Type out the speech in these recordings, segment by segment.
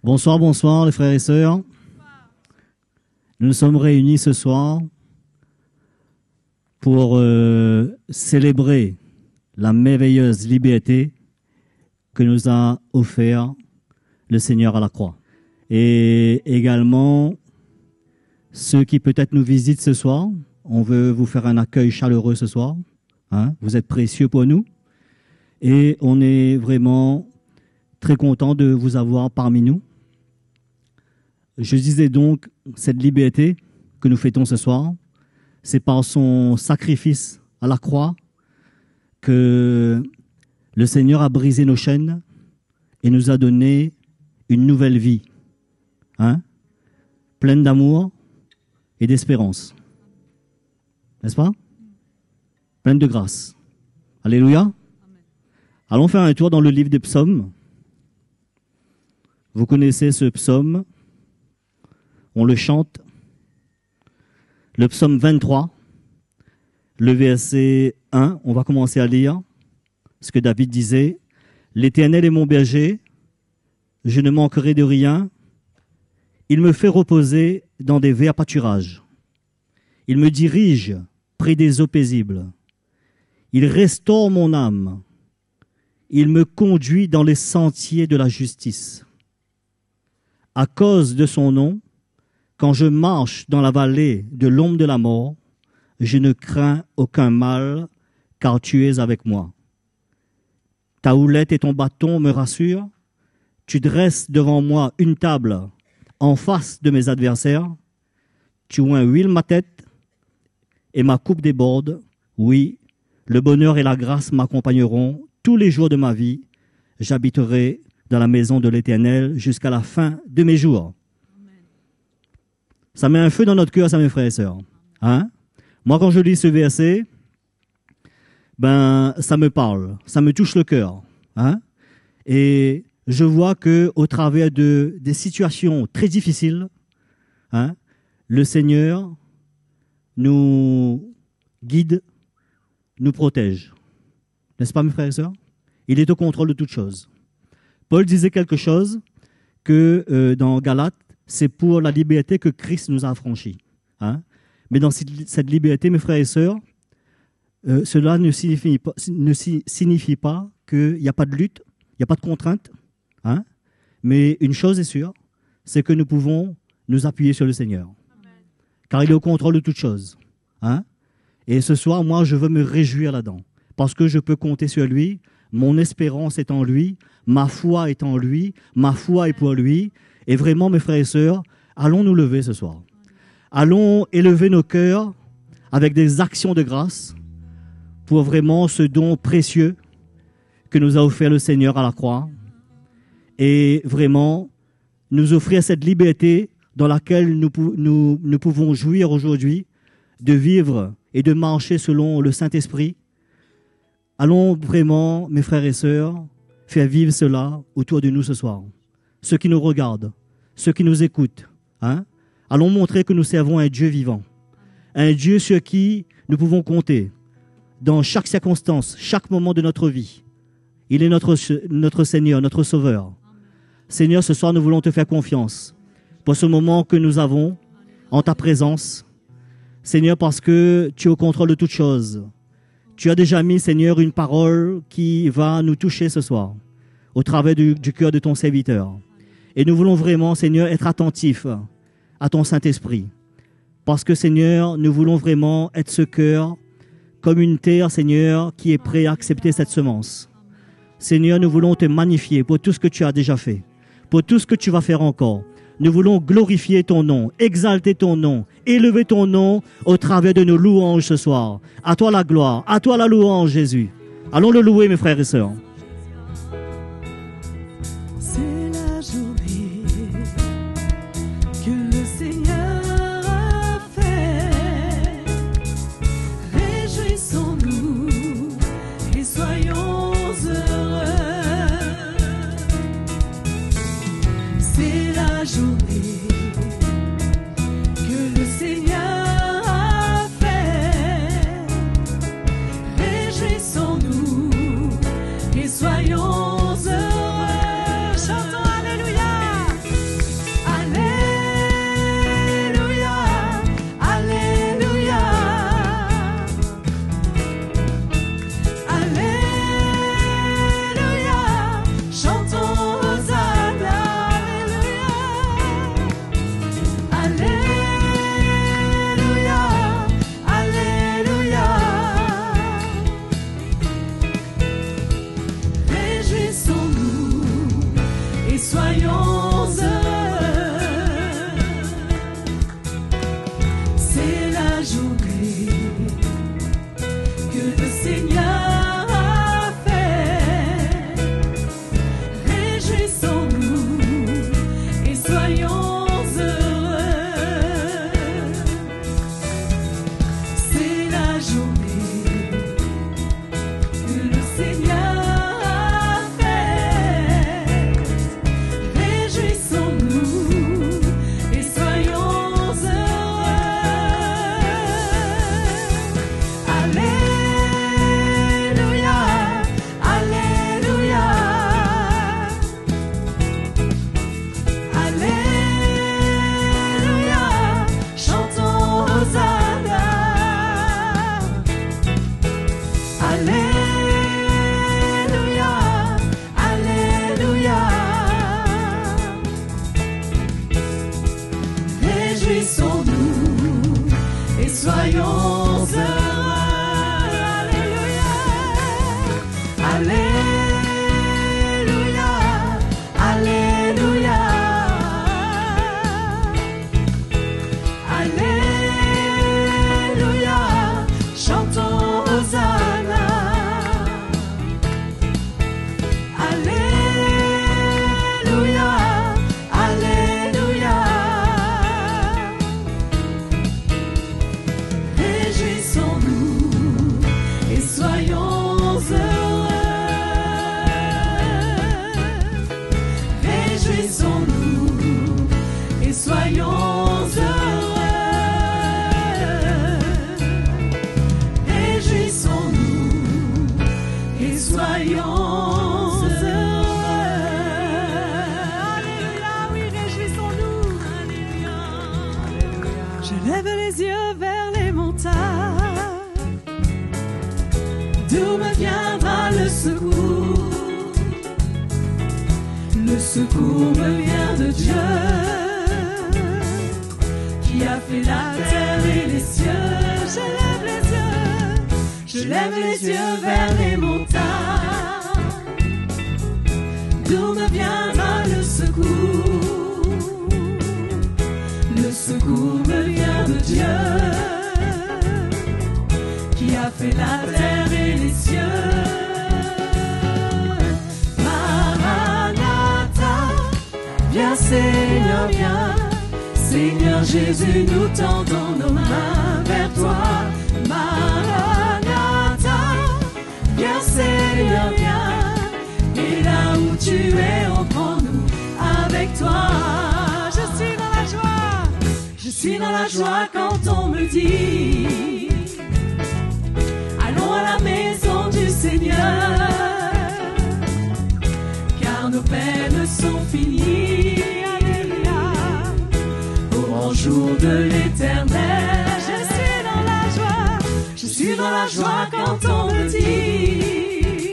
Bonsoir, bonsoir les frères et sœurs. Nous sommes réunis ce soir pour célébrer la merveilleuse liberté que nous a offert le Seigneur à la croix. Et également, ceux qui peut-être nous visitent ce soir, on veut vous faire un accueil chaleureux ce soir. Vous êtes précieux pour nous. Et on est vraiment très content de vous avoir parmi nous. Je disais donc, cette liberté que nous fêtons ce soir, c'est par son sacrifice à la croix que le Seigneur a brisé nos chaînes et nous a donné une nouvelle vie, pleine d'amour et d'espérance. N'est-ce pas? Pleine de grâce. Alléluia. Amen. Allons faire un tour dans le livre des psaumes. Vous connaissez ce psaume. On le chante. Le psaume 23, le verset 1, on va commencer à lire ce que David disait. « L'Éternel est mon berger, je ne manquerai de rien. Il me fait reposer dans des verts pâturages. Il me dirige près des eaux paisibles. Il restaure mon âme. Il me conduit dans les sentiers de la justice. À cause de son nom, quand je marche dans la vallée de l'ombre de la mort, je ne crains aucun mal, car tu es avec moi. Ta houlette et ton bâton me rassurent. Tu dresses devant moi une table en face de mes adversaires. Tu oins huile ma tête et ma coupe déborde. Oui, le bonheur et la grâce m'accompagneront tous les jours de ma vie. J'habiterai dans la maison de l'Éternel jusqu'à la fin de mes jours. Ça met un feu dans notre cœur, ça, mes frères et sœurs. Moi, quand je lis ce verset, ça me parle, ça me touche le cœur. Et je vois qu'au travers des situations très difficiles, le Seigneur nous guide, nous protège. N'est-ce pas, mes frères et sœurs? Il est au contrôle de toutes choses. Paul disait quelque chose que dans Galates, c'est pour la liberté que Christ nous a affranchis. Mais dans cette liberté, mes frères et sœurs, cela ne signifie pas qu'il n'y a pas de lutte, il n'y a pas de contrainte. Mais une chose est sûre, c'est que nous pouvons nous appuyer sur le Seigneur. Amen. Car il est au contrôle de toutes choses. Et ce soir, moi, je veux me réjouir là-dedans. Parce que je peux compter sur lui, mon espérance est en lui, ma foi est en lui, ma foi est pour lui. Et vraiment, mes frères et sœurs, allons nous lever ce soir. Allons élever nos cœurs avec des actions de grâce pour vraiment ce don précieux que nous a offert le Seigneur à la croix. Et vraiment, nous offrir cette liberté dans laquelle nous pouvons jouir aujourd'hui, de vivre et de marcher selon le Saint-Esprit. Allons vraiment, mes frères et sœurs, faire vivre cela autour de nous ce soir. Ceux qui nous regardent, ceux qui nous écoutent. Allons montrer que nous servons un Dieu vivant. Un Dieu sur qui nous pouvons compter dans chaque circonstance, chaque moment de notre vie. Il est notre Seigneur, notre Sauveur. Seigneur, ce soir, nous voulons te faire confiance pour ce moment que nous avons en ta présence. Seigneur, parce que tu es au contrôle de toutes choses. Tu as déjà mis, Seigneur, une parole qui va nous toucher ce soir au travers du cœur de ton serviteur. Et nous voulons vraiment, Seigneur, être attentifs à ton Saint-Esprit. Parce que, Seigneur, nous voulons vraiment être ce cœur comme une terre, Seigneur, qui est prêt à accepter cette semence. Seigneur, nous voulons te magnifier pour tout ce que tu as déjà fait, pour tout ce que tu vas faire encore. Nous voulons glorifier ton nom, exalter ton nom, élever ton nom au travers de nos louanges ce soir. À toi la gloire, à toi la louange, Jésus. Allons le louer, mes frères et sœurs. Soyons heureux, chantons Alléluia. réjouissons-nous et soyons heureux. Réjouissons-nous et soyons heureux. Alléluia, oui, réjouissons-nous. Alléluia. Je lève les yeux vers les montagnes. D'où me viendra le secours? Le secours me vient de Dieu, qui a fait la terre et les cieux. Je lève les yeux vers les montagnes. D'où me viendra le secours? Le secours me vient de Dieu, qui a fait la terre et les cieux. Viens Seigneur, viens, Seigneur Jésus, nous tendons nos mains vers toi. Maranatha, viens Seigneur, viens, et là où tu es, reprends-nous avec toi. Je suis dans la joie, je suis dans la joie quand on me dit allons à la maison du Seigneur, car nos peines sont finies. Au jour de l'éternel, je suis dans la joie quand on me dit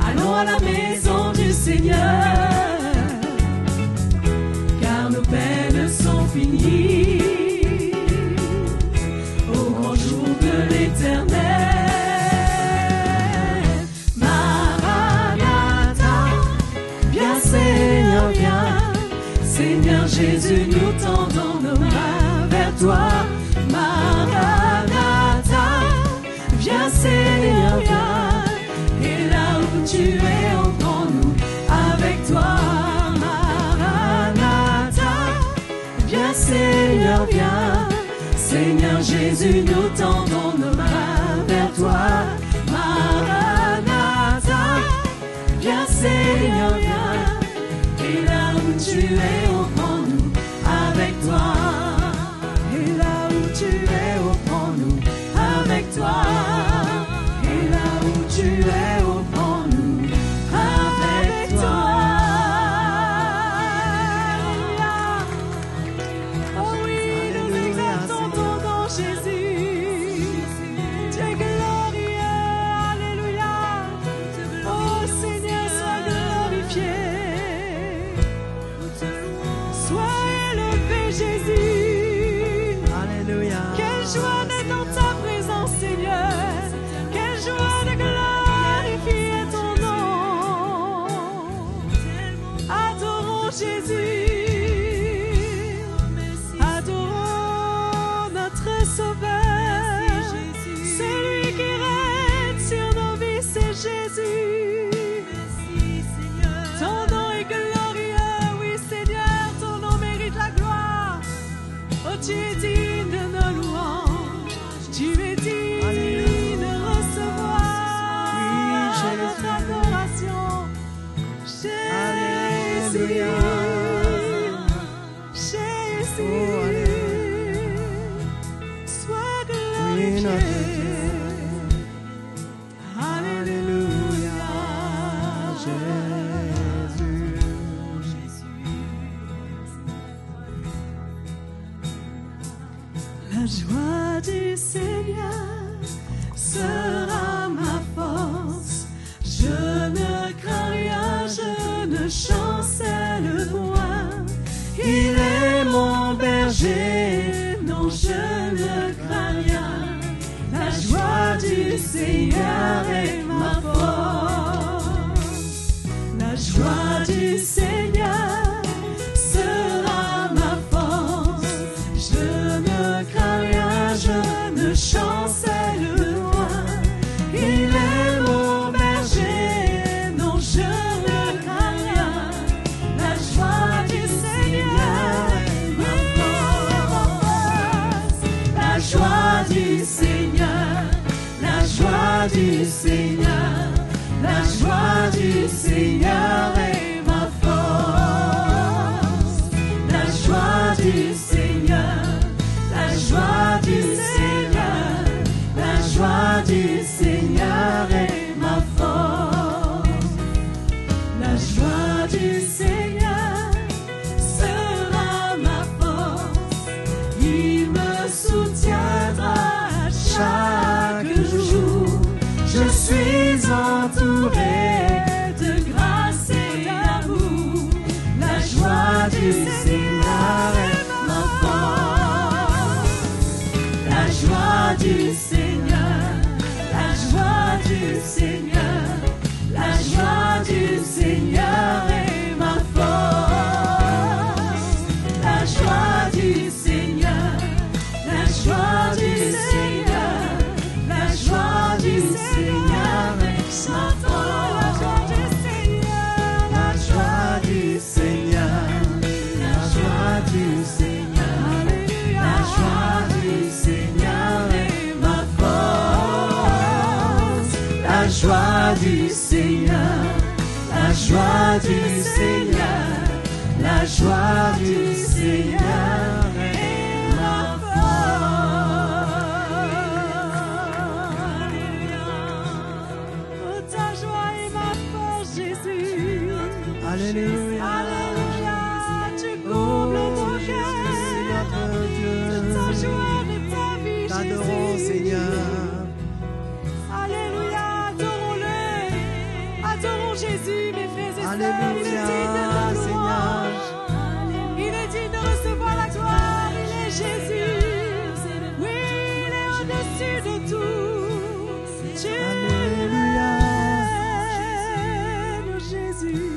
allons à la maison du Seigneur, car nos peines sont finies au grand jour de l'éternel. Maranatha, viens Seigneur, viens, Seigneur Jésus, nous tendons nos mains vers toi. Maranatha, viens Seigneur, viens, et là où tu es, reprends-nous avec toi. Maranatha, viens Seigneur, viens, Seigneur Jésus, nous tendons nos mains vers toi. Maranatha, viens Seigneur, viens, et là où tu es, reprends-nous avec toi. Et là où tu es, reprends-nous avec toi. Et là où tu es, reprends-nous avec toi. Oh oui, nous exaltons ton nom, Jésus. Tu es glorieux, alléluia. Oh Seigneur, sois glorifié. Sois élevé, Jésus. Alléluia. Quelle joie d'être dans ta présence, Seigneur. Quelle joie de glorifier ton nom. Adorons Jésus. Adorons notre Sauveur. Celui qui règne sur nos vies, c'est Jésus. Ton nom est glorieux, oui Seigneur, ton nom mérite la gloire. Oh, tu es digne de nos louanges, tu es digne de recevoir notre adoration. Jésus, Jésus, sois glorifié. Alléluia, Jésus. La joie du Seigneur sera ma force. Je ne crains rien, je ne chancelle point. Il est mon berger, non je ne crains rien. La joie du Seigneur est ma force. La joie du Seigneur sera ma force. Je ne crains rien, je ne chancelle point. Il est mon berger, non je ne crains rien. La joie du Seigneur est ma force. La joie du Seigneur, la joie du Seigneur, la joie du Seigneur est ma force. joie du Seigneur est ma force. La joie du Seigneur, la joie du Seigneur, la joie du Seigneur est ma force. La joie du Seigneur, la joie du Seigneur, la joie du Seigneur est ma force. La joie du Seigneur, la joie du Seigneur, la joie du Seigneur est ma force. La joie du Seigneur, la joie du Seigneur, la joie du Seigneur est ma force. Oh, ta joie est ma force, Jésus. Alléluia. Alléluia, tu combles mon cœur. Notre Dieu. De ta joie, de ta vie, T'adorons, Jésus. Seigneur. Alléluia, adorons-le. Adorons Jésus, mes frères et sœurs. Il est Alléluia, digne de la louange. Il est digne de recevoir la gloire. Il est Jésus. Oui, il est au-dessus de tout. Tu Alléluia. l'aimes, Jésus.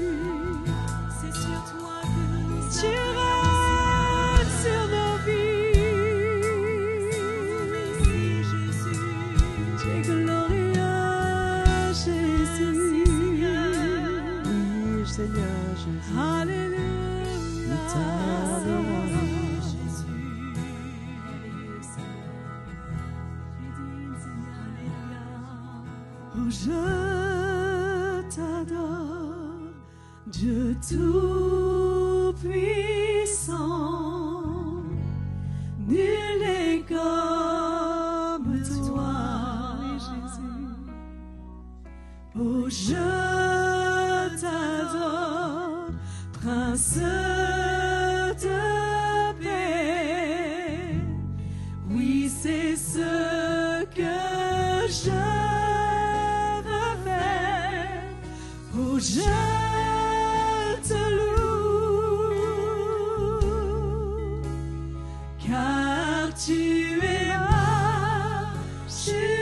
C'est sur toi que tu règnes sur nos vies. Tu es glorieux, Jésus. Oui, Seigneur Jésus. Alléluia. Nous t'adorons. Oh, je t'adore, Dieu tout-puissant. Nul n'est comme toi, Jésus. Oh, je t'adore, Prince de paix. Oui, c'est ce que je veux faire. Oh, je te loue, car tu es ma justice.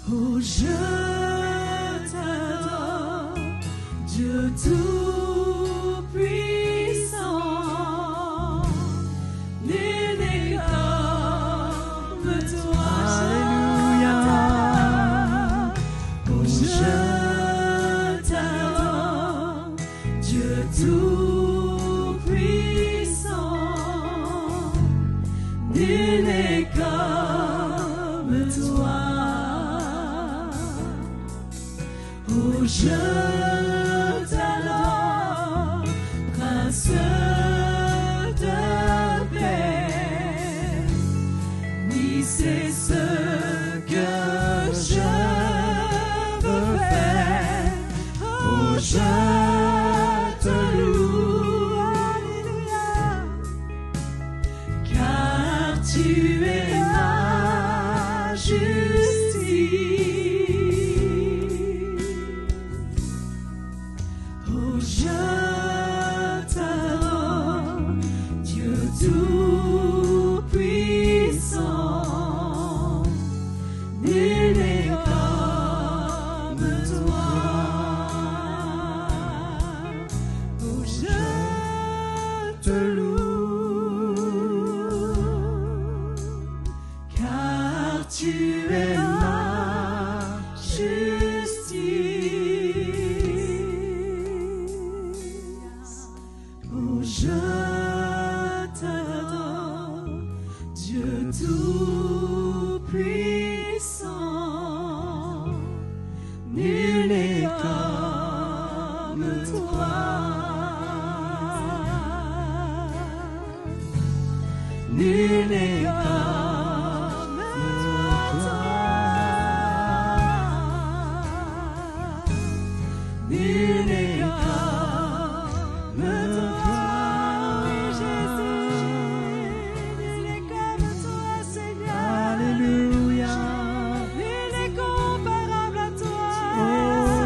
Oh, je t'adore, Dieu tout-puissant. Nul n'est comme toi. Alléluia. Oh, je t'adore, Dieu tout-puissant. Nul n'est comme toi. Oh, je t'adore, Prince de paix. Oui, c'est ce que je veux faire. Oh, je te loue, Alléluia, car tu es ma justice. Oh, je t'adore, Dieu tout-puissant. Nul n'est comme toi. Oh, je te loue, car tu es ma justice. Oh, je t'adore, Dieu tout-puissant. Nul n'est comme toi. Nul n'est comme toi. Nul n'est comme toi. Oui, Jésus. Nul n'est comme toi, Seigneur. Alléluia. Nul n'est comparable à toi. Oh,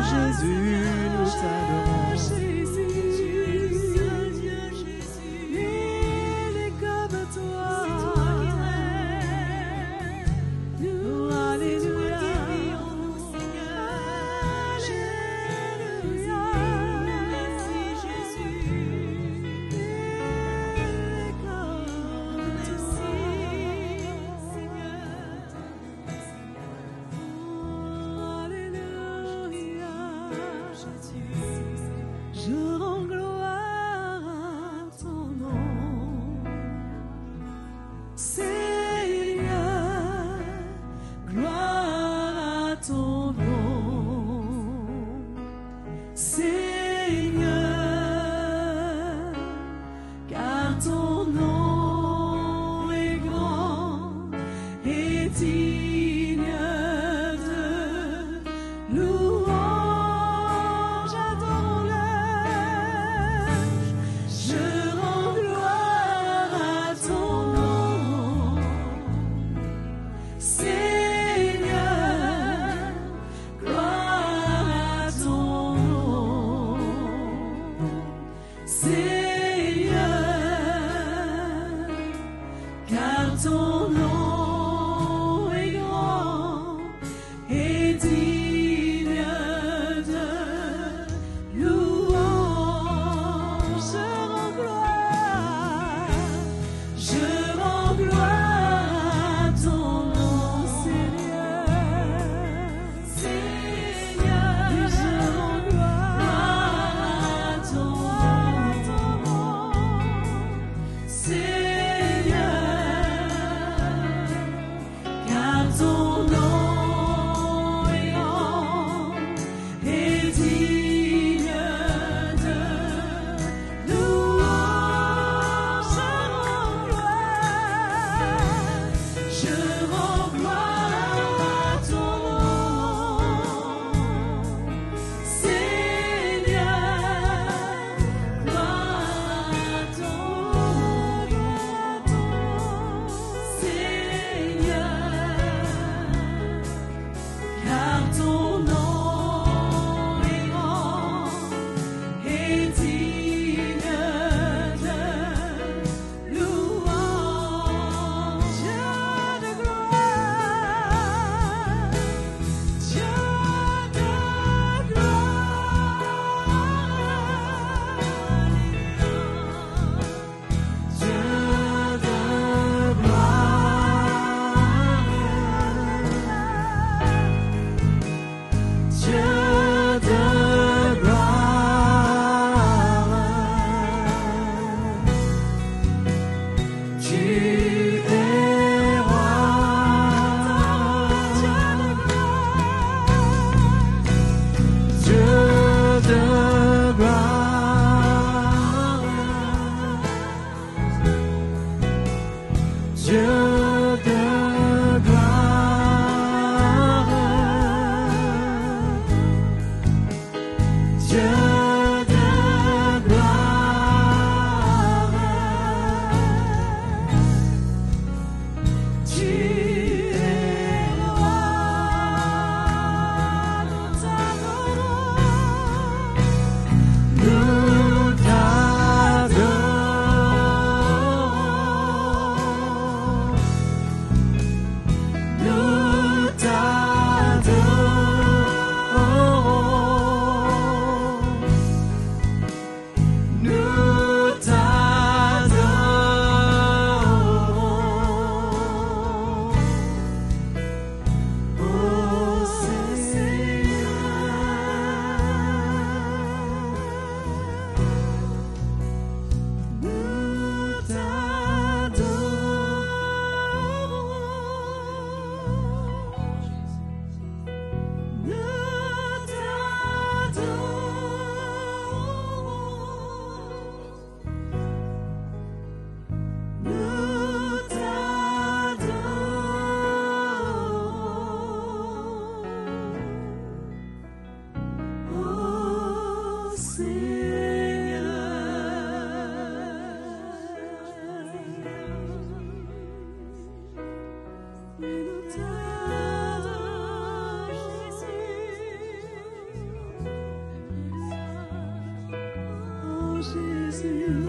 Jésus.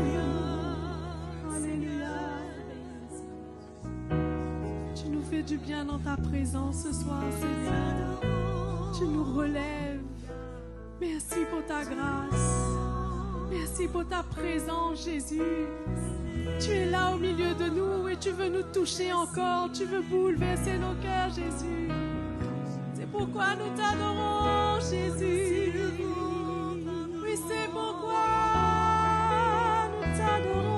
Alléluia. Tu nous fais du bien dans ta présence ce soir, Seigneur. Tu nous relèves. Merci pour ta grâce. Merci pour ta présence, Jésus. Tu es là au milieu de nous et tu veux nous toucher encore. Tu veux bouleverser nos cœurs, Jésus. C'est pourquoi nous t'adorons, Jésus. Oui, c'est pourquoi nous t'adorons.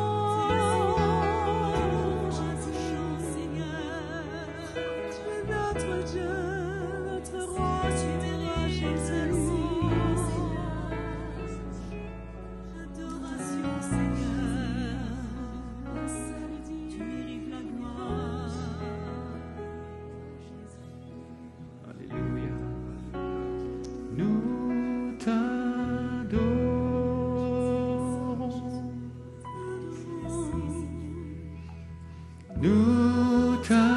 Tu es notre Dieu, notre roi, tu es roi, Jésus. Adoration, Seigneur. Tu mérites la gloire. Alléluia. Nous t'adorons. Nous t'adorons.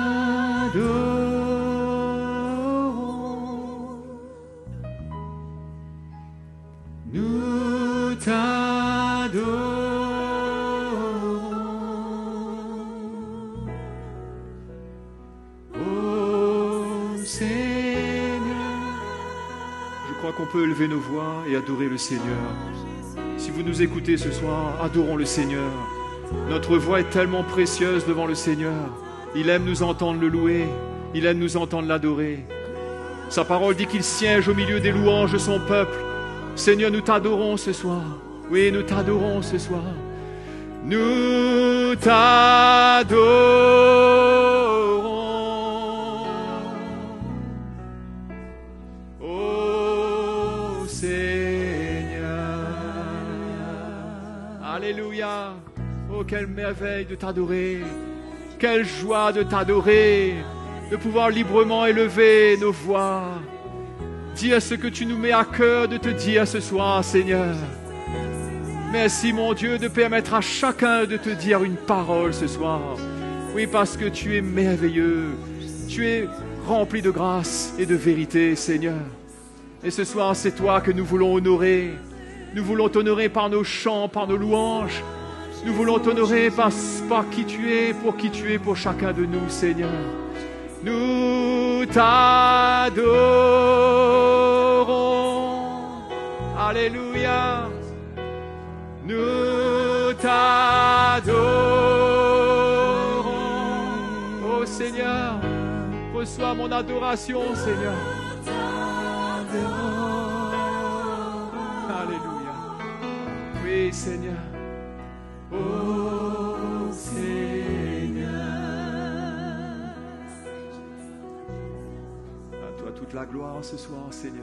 Nous t'adorons. Ô Seigneur. Je crois qu'on peut élever nos voix et adorer le Seigneur. Si vous nous écoutez ce soir, adorons le Seigneur. Notre voix est tellement précieuse devant le Seigneur. Il aime nous entendre le louer. Il aime nous entendre l'adorer. Sa parole dit qu'il siège au milieu des louanges de son peuple. Seigneur, nous t'adorons ce soir. Oui, nous t'adorons ce soir. Nous t'adorons. Ô Seigneur. Alléluia. Oh, quelle merveille de t'adorer. Quelle joie de t'adorer. De pouvoir librement élever nos voix. Dire ce que tu nous mets à cœur de te dire ce soir, Seigneur. Merci, mon Dieu, de permettre à chacun de te dire une parole ce soir. Oui, parce que tu es merveilleux. Tu es rempli de grâce et de vérité, Seigneur. Et ce soir, c'est toi que nous voulons honorer. Nous voulons t'honorer par nos chants, par nos louanges. Nous voulons t'honorer par qui tu es, pour chacun de nous, Seigneur. Nous t'adorons. Alléluia. Nous t'adorons. Oh Seigneur, reçois mon adoration, Seigneur. Alléluia. Oui, Seigneur. Oh Seigneur. À toi toute la gloire ce soir, Seigneur.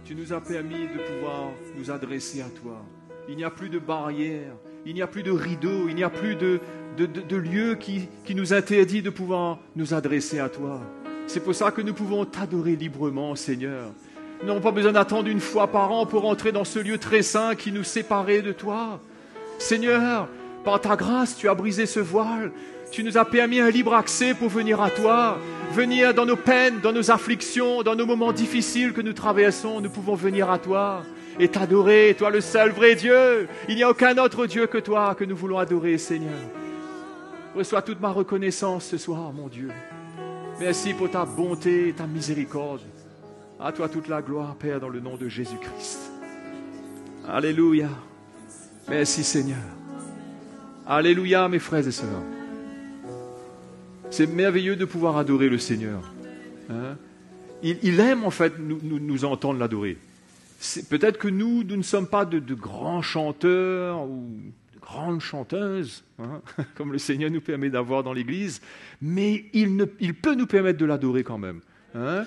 Tu nous as permis de pouvoir nous adresser à toi. Il n'y a plus de barrières, il n'y a plus de rideaux, il n'y a plus de lieu qui nous interdit de pouvoir nous adresser à toi. C'est pour ça que nous pouvons t'adorer librement, Seigneur. Nous n'avons pas besoin d'attendre une fois par an pour entrer dans ce lieu très saint qui nous séparait de toi. Seigneur, par ta grâce, tu as brisé ce voile. Tu nous as permis un libre accès pour venir à toi. Venir dans nos peines, dans nos afflictions, dans nos moments difficiles que nous traversons. Nous pouvons venir à toi et t'adorer, toi le seul vrai Dieu. Il n'y a aucun autre Dieu que toi que nous voulons adorer, Seigneur. Reçois toute ma reconnaissance ce soir, mon Dieu. Merci pour ta bonté et ta miséricorde. À toi toute la gloire, Père, dans le nom de Jésus-Christ. Alléluia. Merci, Seigneur. Alléluia, mes frères et sœurs. C'est merveilleux de pouvoir adorer le Seigneur. Hein? Il aime, en fait, nous entendre l'adorer. Peut-être que nous ne sommes pas de grands chanteurs ou de grandes chanteuses, hein, comme le Seigneur nous permet d'avoir dans l'Église, mais il peut nous permettre de l'adorer quand même. Hein?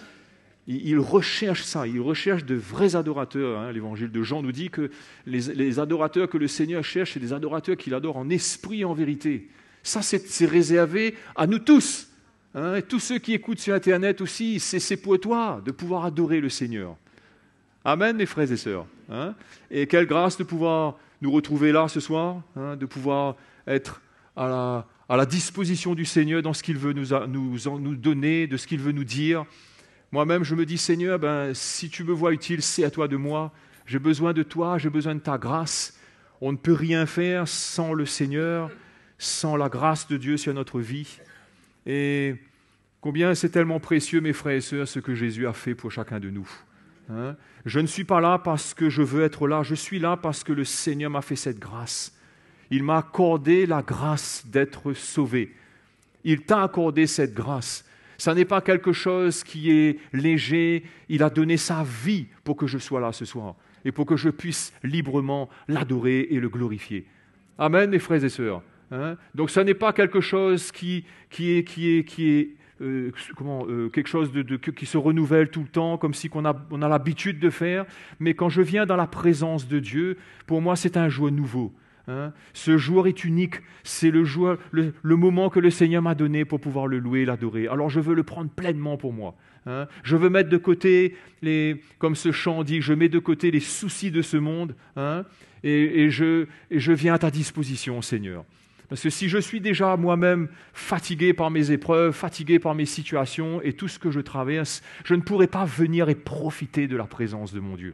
Il recherche ça, il recherche de vrais adorateurs. Hein. L'évangile de Jean nous dit que les adorateurs que le Seigneur cherche, c'est des adorateurs qu'il adore en esprit et en vérité. Ça, c'est réservé à nous tous. Hein. Et tous ceux qui écoutent sur Internet aussi, c'est pour toi de pouvoir adorer le Seigneur. Amen, mes frères et sœurs. Hein. Et quelle grâce de pouvoir nous retrouver là ce soir, hein, de pouvoir être à la disposition du Seigneur dans ce qu'il veut nous donner, de ce qu'il veut nous dire. Moi-même, je me dis, Seigneur, si tu me vois utile, c'est à toi de moi. J'ai besoin de toi, j'ai besoin de ta grâce. On ne peut rien faire sans le Seigneur, sans la grâce de Dieu sur notre vie. Et combien c'est tellement précieux, mes frères et sœurs, ce que Jésus a fait pour chacun de nous. Hein? Je ne suis pas là parce que je veux être là, je suis là parce que le Seigneur m'a fait cette grâce. Il m'a accordé la grâce d'être sauvé. Il t'a accordé cette grâce. Ça n'est pas quelque chose qui est léger. Il a donné sa vie pour que je sois là ce soir et pour que je puisse librement l'adorer et le glorifier. Amen, mes frères et sœurs. Hein? Donc, ça n'est pas quelque chose qui est quelque chose qui se renouvelle tout le temps, comme si on a l'habitude de faire. Mais quand je viens dans la présence de Dieu, pour moi, c'est un jour nouveau. Hein? Ce jour est unique, c'est le moment que le Seigneur m'a donné pour pouvoir le louer et l'adorer. Alors je veux le prendre pleinement pour moi. Hein? Je veux mettre de côté, comme ce chant dit, je mets de côté les soucis de ce monde, hein? et je viens à ta disposition, Seigneur. Parce que si je suis déjà moi-même fatigué par mes épreuves, fatigué par mes situations et tout ce que je traverse, je ne pourrai pas venir et profiter de la présence de mon Dieu.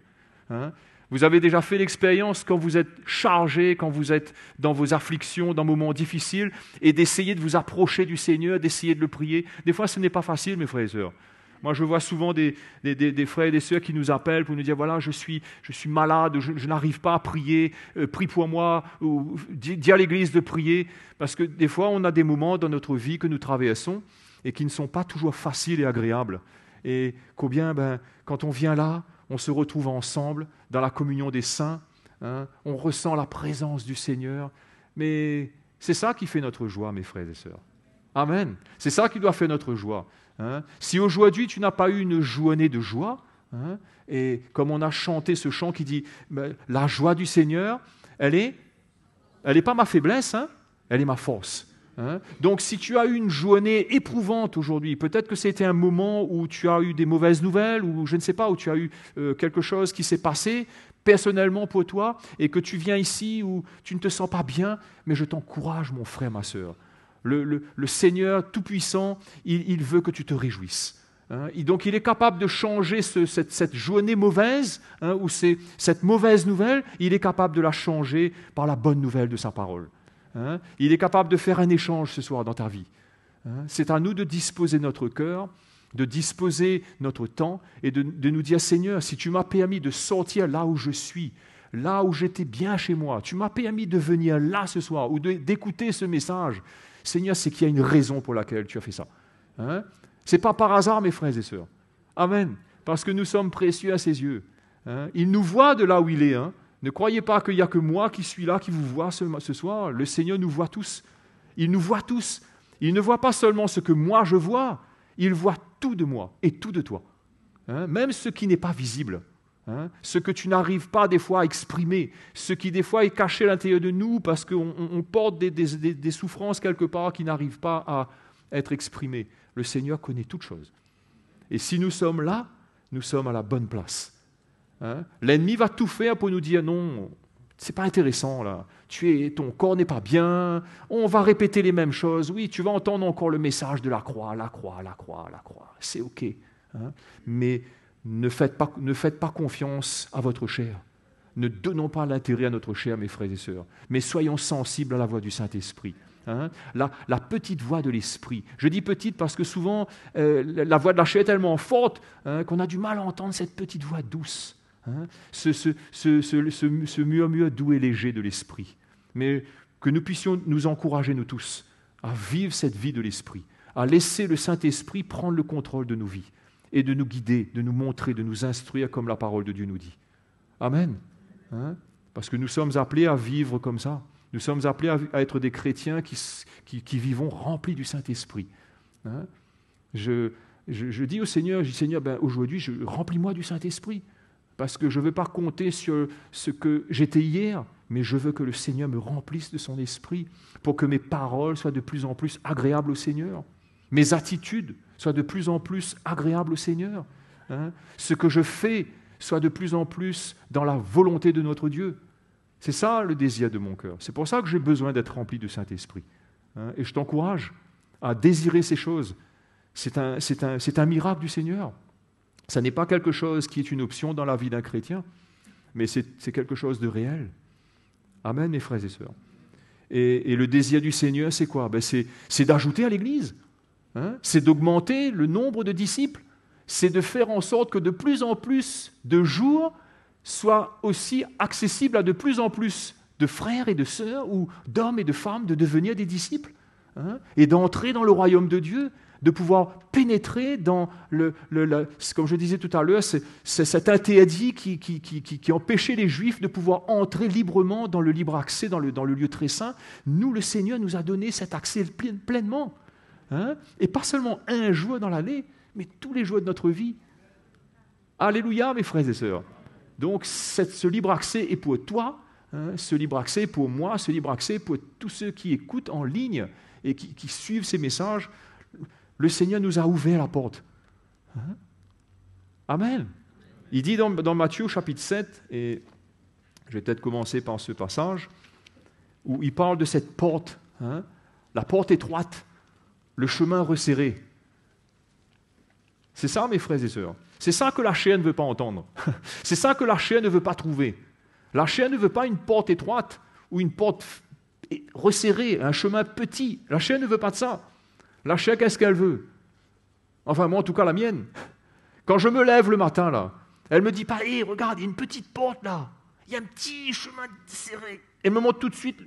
Hein? Vous avez déjà fait l'expérience quand vous êtes chargé, quand vous êtes dans vos afflictions, dans moments difficiles, et d'essayer de vous approcher du Seigneur, d'essayer de le prier. Des fois, ce n'est pas facile, mes frères et sœurs. Moi, je vois souvent des frères et des sœurs qui nous appellent pour nous dire, voilà, je suis malade, je n'arrive pas à prier, prie pour moi, ou dis à l'église de prier. Parce que des fois, on a des moments dans notre vie que nous traversons et qui ne sont pas toujours faciles et agréables. Et combien, quand on vient là, on se retrouve ensemble dans la communion des saints, hein, on ressent la présence du Seigneur. Mais c'est ça qui fait notre joie, mes frères et sœurs. Amen. C'est ça qui doit faire notre joie. Hein. Si aujourd'hui tu n'as pas eu une journée de joie, hein, et comme on a chanté ce chant qui dit la joie du Seigneur, elle est pas ma faiblesse, hein, elle est ma force. Hein? Donc si tu as eu une journée éprouvante aujourd'hui, peut-être que c'était un moment où tu as eu des mauvaises nouvelles, ou je ne sais pas, où tu as eu quelque chose qui s'est passé personnellement pour toi, et que tu viens ici où tu ne te sens pas bien, mais je t'encourage, mon frère, ma sœur. Le Seigneur Tout-Puissant, il veut que tu te réjouisses. Hein? Donc il est capable de changer cette journée mauvaise, hein, ou cette mauvaise nouvelle, il est capable de la changer par la bonne nouvelle de sa parole. Hein? Il est capable de faire un échange ce soir dans ta vie. Hein? C'est à nous de disposer notre cœur, de disposer notre temps et de nous dire, Seigneur, si tu m'as permis de sortir là où je suis, là où j'étais bien chez moi, tu m'as permis de venir là ce soir ou d'écouter ce message, Seigneur, c'est qu'il y a une raison pour laquelle tu as fait ça. Hein? Ce n'est pas par hasard, mes frères et sœurs. Amen. Parce que nous sommes précieux à ses yeux. Hein? Il nous voit de là où il est. Hein? Ne croyez pas qu'il n'y a que moi qui suis là, qui vous vois ce soir. Le Seigneur nous voit tous. Il nous voit tous. Il ne voit pas seulement ce que moi je vois, il voit tout de moi et tout de toi. Hein? Même ce qui n'est pas visible, hein? Ce que tu n'arrives pas des fois à exprimer, ce qui des fois est caché à l'intérieur de nous parce qu'on porte des souffrances quelque part qui n'arrivent pas à être exprimées. Le Seigneur connaît toutes choses. Et si nous sommes là, nous sommes à la bonne place. Hein? L'ennemi va tout faire pour nous dire non, c'est pas intéressant là. Ton corps n'est pas bien. On va répéter les mêmes choses. Oui, tu vas entendre encore le message de la croix, la croix, la croix, la croix. C'est ok. Hein? Mais ne faites pas confiance à votre chair. Ne donnons pas l'intérêt à notre chair, mes frères et sœurs. Mais soyons sensibles à la voix du Saint-Esprit. Hein? La petite voix de l'esprit. Je dis petite parce que souvent la voix de la chair est tellement forte, hein, qu'on a du mal à entendre cette petite voix douce. Hein? Ce murmure doux et léger de l'esprit. Mais que nous puissions nous encourager, nous tous, à vivre cette vie de l'esprit, à laisser le Saint-Esprit prendre le contrôle de nos vies et de nous guider, de nous montrer, de nous instruire comme la parole de Dieu nous dit. Amen. Hein? Parce que nous sommes appelés à vivre comme ça. Nous sommes appelés à être des chrétiens qui vivons remplis du Saint-Esprit. Hein? Je dis au Seigneur, Seigneur, aujourd'hui, remplis-moi du Saint-Esprit. Parce que je ne veux pas compter sur ce que j'étais hier, mais je veux que le Seigneur me remplisse de son esprit pour que mes paroles soient de plus en plus agréables au Seigneur. Mes attitudes soient de plus en plus agréables au Seigneur. Hein? Ce que je fais soit de plus en plus dans la volonté de notre Dieu. C'est ça le désir de mon cœur. C'est pour ça que j'ai besoin d'être rempli du Saint-Esprit. Hein? Et je t'encourage à désirer ces choses. C'est un miracle du Seigneur. Ça n'est pas quelque chose qui est une option dans la vie d'un chrétien. mais c'est quelque chose de réel. Amen, mes frères et sœurs. Et le désir du Seigneur, c'est quoi? C'est d'ajouter à l'Église. Hein? C'est d'augmenter le nombre de disciples. C'est de faire en sorte que de plus en plus de jours soient aussi accessibles à de plus en plus de frères et de sœurs ou d'hommes et de femmes de devenir des disciples. Hein? Et d'entrer dans le royaume de Dieu, de pouvoir pénétrer dans comme je disais tout à l'heure, c'est cet interdit qui empêchait les Juifs de pouvoir entrer librement dans le libre accès, dans le lieu très saint. Nous, le Seigneur nous a donné cet accès pleinement. Hein? Et pas seulement un jour dans l'année, mais tous les jours de notre vie. Alléluia, mes frères et sœurs. Donc, ce libre accès est pour toi, hein, ce libre accès est pour moi, ce libre accès est pour tous ceux qui écoutent en ligne et qui suivent ces messages. Le Seigneur nous a ouvert la porte. Hein? Amen. Il dit dans Matthieu chapitre 7, et je vais peut-être commencer par ce passage, où il parle de cette porte, hein, la porte étroite, le chemin resserré. C'est ça, mes frères et sœurs. C'est ça que la chair ne veut pas entendre. C'est ça que la chair ne veut pas trouver. La chair ne veut pas une porte étroite ou une porte resserrée, un chemin petit. La chair ne veut pas de ça. La chair, qu'est-ce qu'elle veut? Enfin, moi, en tout cas, la mienne. Quand je me lève le matin, là, elle me dit pas, hé, regarde, il y a une petite porte là. Il y a un petit chemin serré. Elle me montre tout de suite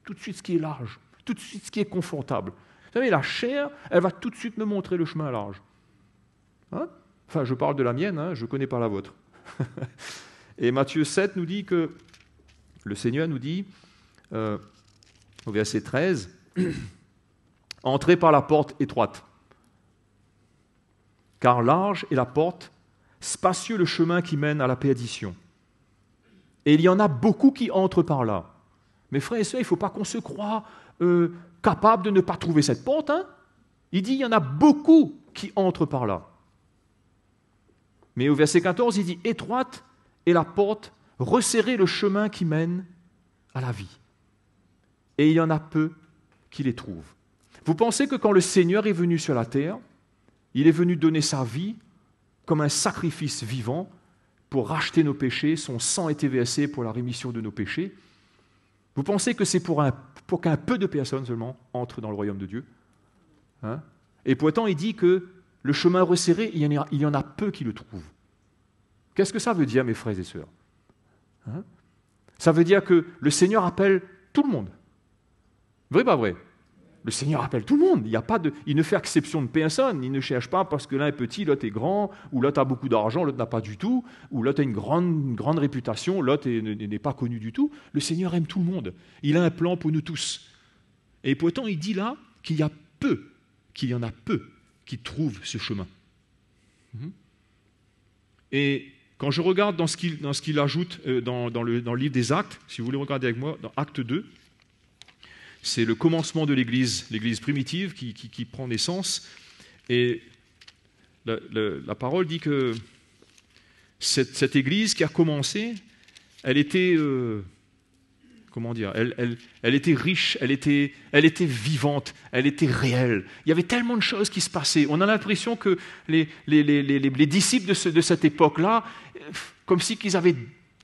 ce qui est large, tout de suite ce qui est confortable. Vous savez, la chair, elle va tout de suite me montrer le chemin large. Hein? Enfin, je parle de la mienne, hein, je ne connais pas la vôtre. Et Matthieu 7 nous dit que, le Seigneur nous dit, au verset 13, « Entrez par la porte étroite, car large est la porte, spacieux le chemin qui mène à la perdition. Et il y en a beaucoup qui entrent par là. » Mes frères et sœurs, il ne faut pas qu'on se croie capable de ne pas trouver cette porte. Hein? Il dit, il y en a beaucoup qui entrent par là. Mais au verset 14, il dit « Étroite est la porte, resserrez le chemin qui mène à la vie. Et il y en a peu qui les trouvent. » Vous pensez que quand le Seigneur est venu sur la terre, il est venu donner sa vie comme un sacrifice vivant pour racheter nos péchés, son sang a été versé pour la rémission de nos péchés. Vous pensez que c'est pour qu'un peu de personnes seulement entrent dans le royaume de Dieu? Hein? Et pourtant, il dit que le chemin resserré, il y en a peu qui le trouvent. Qu'est-ce que ça veut dire, mes frères et sœurs? Hein? Ça veut dire que le Seigneur appelle tout le monde. Vrai ou pas vrai? Le Seigneur appelle tout le monde. Il ne fait exception de personne. Il ne cherche pas parce que l'un est petit, l'autre est grand, ou l'autre a beaucoup d'argent, l'autre n'a pas du tout, ou l'autre a une grande réputation, l'autre n'est pas connu du tout. Le Seigneur aime tout le monde. Il a un plan pour nous tous. Et pourtant, il dit là qu'il y en a peu qui trouvent ce chemin. Et quand je regarde dans ce qu'il ajoute dans le livre des Actes, si vous voulez regarder avec moi, dans Acte 2, c'est le commencement de l'Église primitive qui prend naissance. Et la parole dit que cette Église qui a commencé, elle était, elle était riche, elle était vivante, elle était réelle. Il y avait tellement de choses qui se passaient. On a l'impression que les disciples de cette époque-là, comme si qu'ils avaient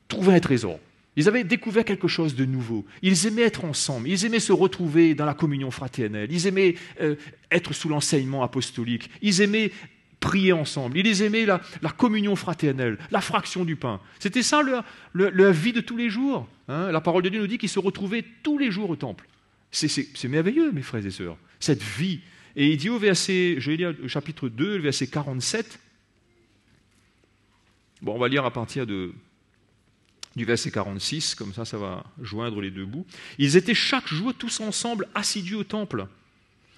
trouvé un trésor. Ils avaient découvert quelque chose de nouveau. Ils aimaient être ensemble. Ils aimaient se retrouver dans la communion fraternelle. Ils aimaient être sous l'enseignement apostolique. Ils aimaient prier ensemble. Ils aimaient la communion fraternelle, la fraction du pain. C'était ça leur vie de tous les jours. Hein? La parole de Dieu nous dit qu'ils se retrouvaient tous les jours au temple. C'est merveilleux, mes frères et sœurs, cette vie. Et il dit au verset, je vais lire au chapitre 2, le verset 47. Bon, on va lire à partir du verset 46, comme ça va joindre les deux bouts. Ils étaient chaque jour tous ensemble assidus au temple.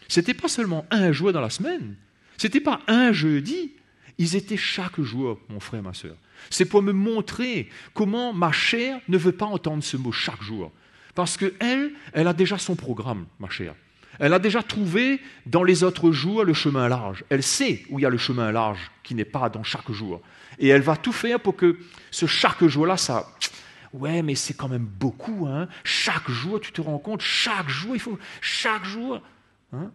Ce n'était pas seulement un jour dans la semaine, ce n'était pas un jeudi, ils étaient chaque jour, mon frère, ma sœur. C'est pour me montrer comment ma chair ne veut pas entendre ce mot chaque jour. Parce qu'elle a déjà son programme, ma chair. Elle a déjà trouvé dans les autres jours le chemin large. Elle sait où il y a le chemin large qui n'est pas dans chaque jour. Et elle va tout faire pour que ce chaque jour-là, ça... Ouais, mais c'est quand même beaucoup. Hein? Chaque jour, tu te rends compte, chaque jour, il faut... Chaque jour. Hein?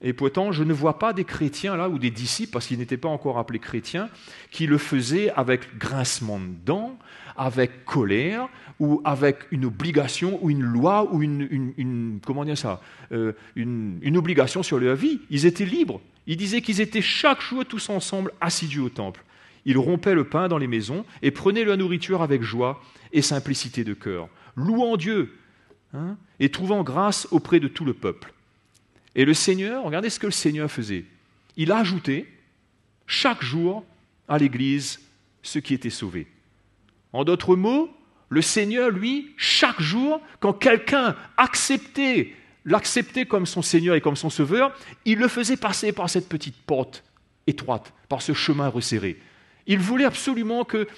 Et pourtant, je ne vois pas des chrétiens là, ou des disciples, parce qu'ils n'étaient pas encore appelés chrétiens, qui le faisaient avec grincement de dents, avec colère, ou avec une obligation, ou une loi, ou comment dire ça, une obligation sur leur vie. Ils étaient libres. Ils disaient qu'ils étaient chaque jour tous ensemble assidus au temple. Ils rompaient le pain dans les maisons et prenaient leur nourriture avec joie et simplicité de cœur, louant Dieu, et trouvant grâce auprès de tout le peuple. Et le Seigneur, regardez ce que le Seigneur faisait. Il ajoutait chaque jour à l'Église ceux qui étaient sauvés. En d'autres mots, le Seigneur, lui, chaque jour, quand quelqu'un l'acceptait comme son Seigneur et comme son Sauveur, il le faisait passer par cette petite porte étroite, par ce chemin resserré. Il voulait absolument que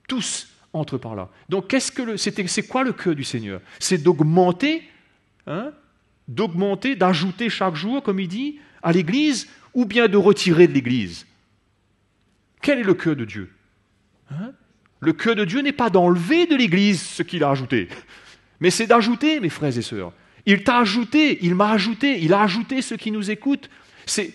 tous entrent par là. Donc, c'est quoi le cœur du Seigneur? C'est d'augmenter, d'ajouter chaque jour, comme il dit, à l'Église, ou bien de retirer de l'Église. Quel est le cœur de Dieu? Le cœur de Dieu n'est pas d'enlever de l'Église ce qu'il a ajouté, mais c'est d'ajouter, mes frères et sœurs. Il t'a ajouté, il m'a ajouté, il a ajouté ceux qui nous écoutent.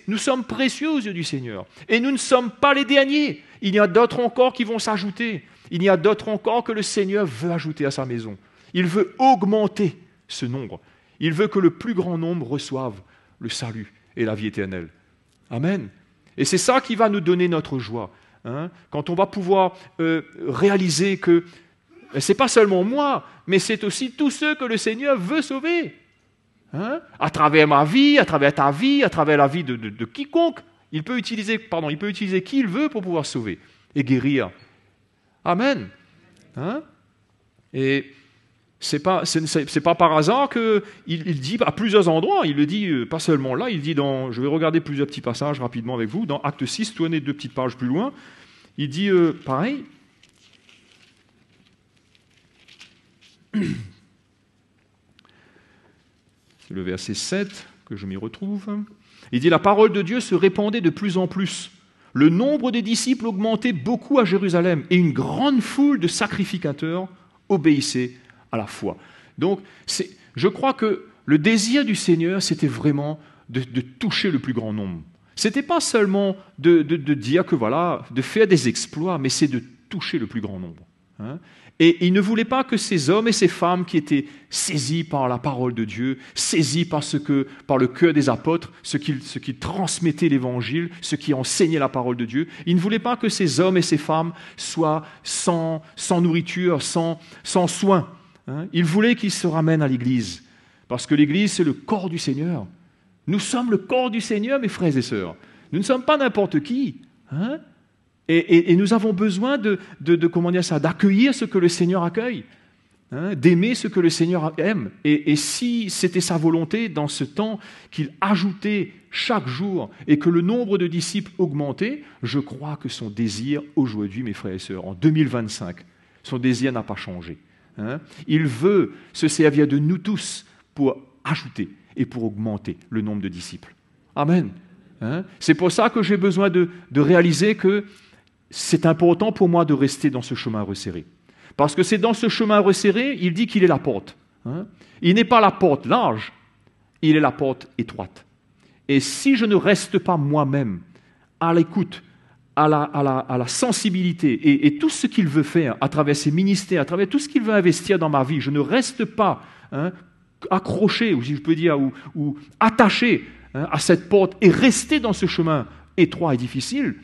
Nous sommes précieux aux yeux du Seigneur. Et nous ne sommes pas les derniers. Il y a d'autres encore qui vont s'ajouter. Il y a d'autres encore que le Seigneur veut ajouter à sa maison. Il veut augmenter ce nombre. Il veut que le plus grand nombre reçoive le salut et la vie éternelle. Amen. Et c'est ça qui va nous donner notre joie. Quand on va pouvoir réaliser que ce n'est pas seulement moi, mais c'est aussi tous ceux que le Seigneur veut sauver. À travers ma vie, à travers ta vie, à travers la vie de quiconque. Il peut utiliser qui il veut pour pouvoir sauver et guérir. Amen. Et c'est pas par hasard qu'il dit à plusieurs endroits, il le dit pas seulement là, il dit je vais regarder plusieurs petits passages rapidement avec vous, dans Acte 6, tournez 2 petites pages plus loin, il dit pareil. C'est le verset 7 que je m'y retrouve. Il dit « La parole de Dieu se répandait de plus en plus. Le nombre des disciples augmentait beaucoup à Jérusalem et une grande foule de sacrificateurs obéissait à la foi. » Donc, je crois que le désir du Seigneur, c'était vraiment de toucher le plus grand nombre. Ce n'était pas seulement de dire que voilà, de faire des exploits, mais c'est de toucher le plus grand nombre. Et il ne voulait pas que ces hommes et ces femmes qui étaient saisis par la parole de Dieu, saisis par le cœur des apôtres, ceux qui transmettaient l'évangile, ceux qui enseignaient la parole de Dieu, il ne voulait pas que ces hommes et ces femmes soient sans nourriture, sans soin. Il voulait qu'ils se ramènent à l'Église, parce que l'Église, c'est le corps du Seigneur. Nous sommes le corps du Seigneur, mes frères et sœurs. Nous ne sommes pas n'importe qui. Et nous avons besoin d'accueillir ce que le Seigneur accueille, d'aimer ce que le Seigneur aime. Et si c'était sa volonté dans ce temps qu'il ajoutait chaque jour et que le nombre de disciples augmentait, je crois que son désir aujourd'hui, mes frères et sœurs, en 2025, son désir n'a pas changé. Il veut se servir de nous tous pour ajouter et pour augmenter le nombre de disciples. Amen. C'est pour ça que j'ai besoin de réaliser que c'est important pour moi de rester dans ce chemin resserré. Parce que c'est dans ce chemin resserré, il dit qu'il est la porte. Il n'est pas la porte large, il est la porte étroite. Et si je ne reste pas moi-même à l'écoute, à la sensibilité et tout ce qu'il veut faire à travers ses ministères, à travers tout ce qu'il veut investir dans ma vie, je ne reste pas accroché, ou si je peux dire, ou attaché à cette porte et rester dans ce chemin étroit et difficile,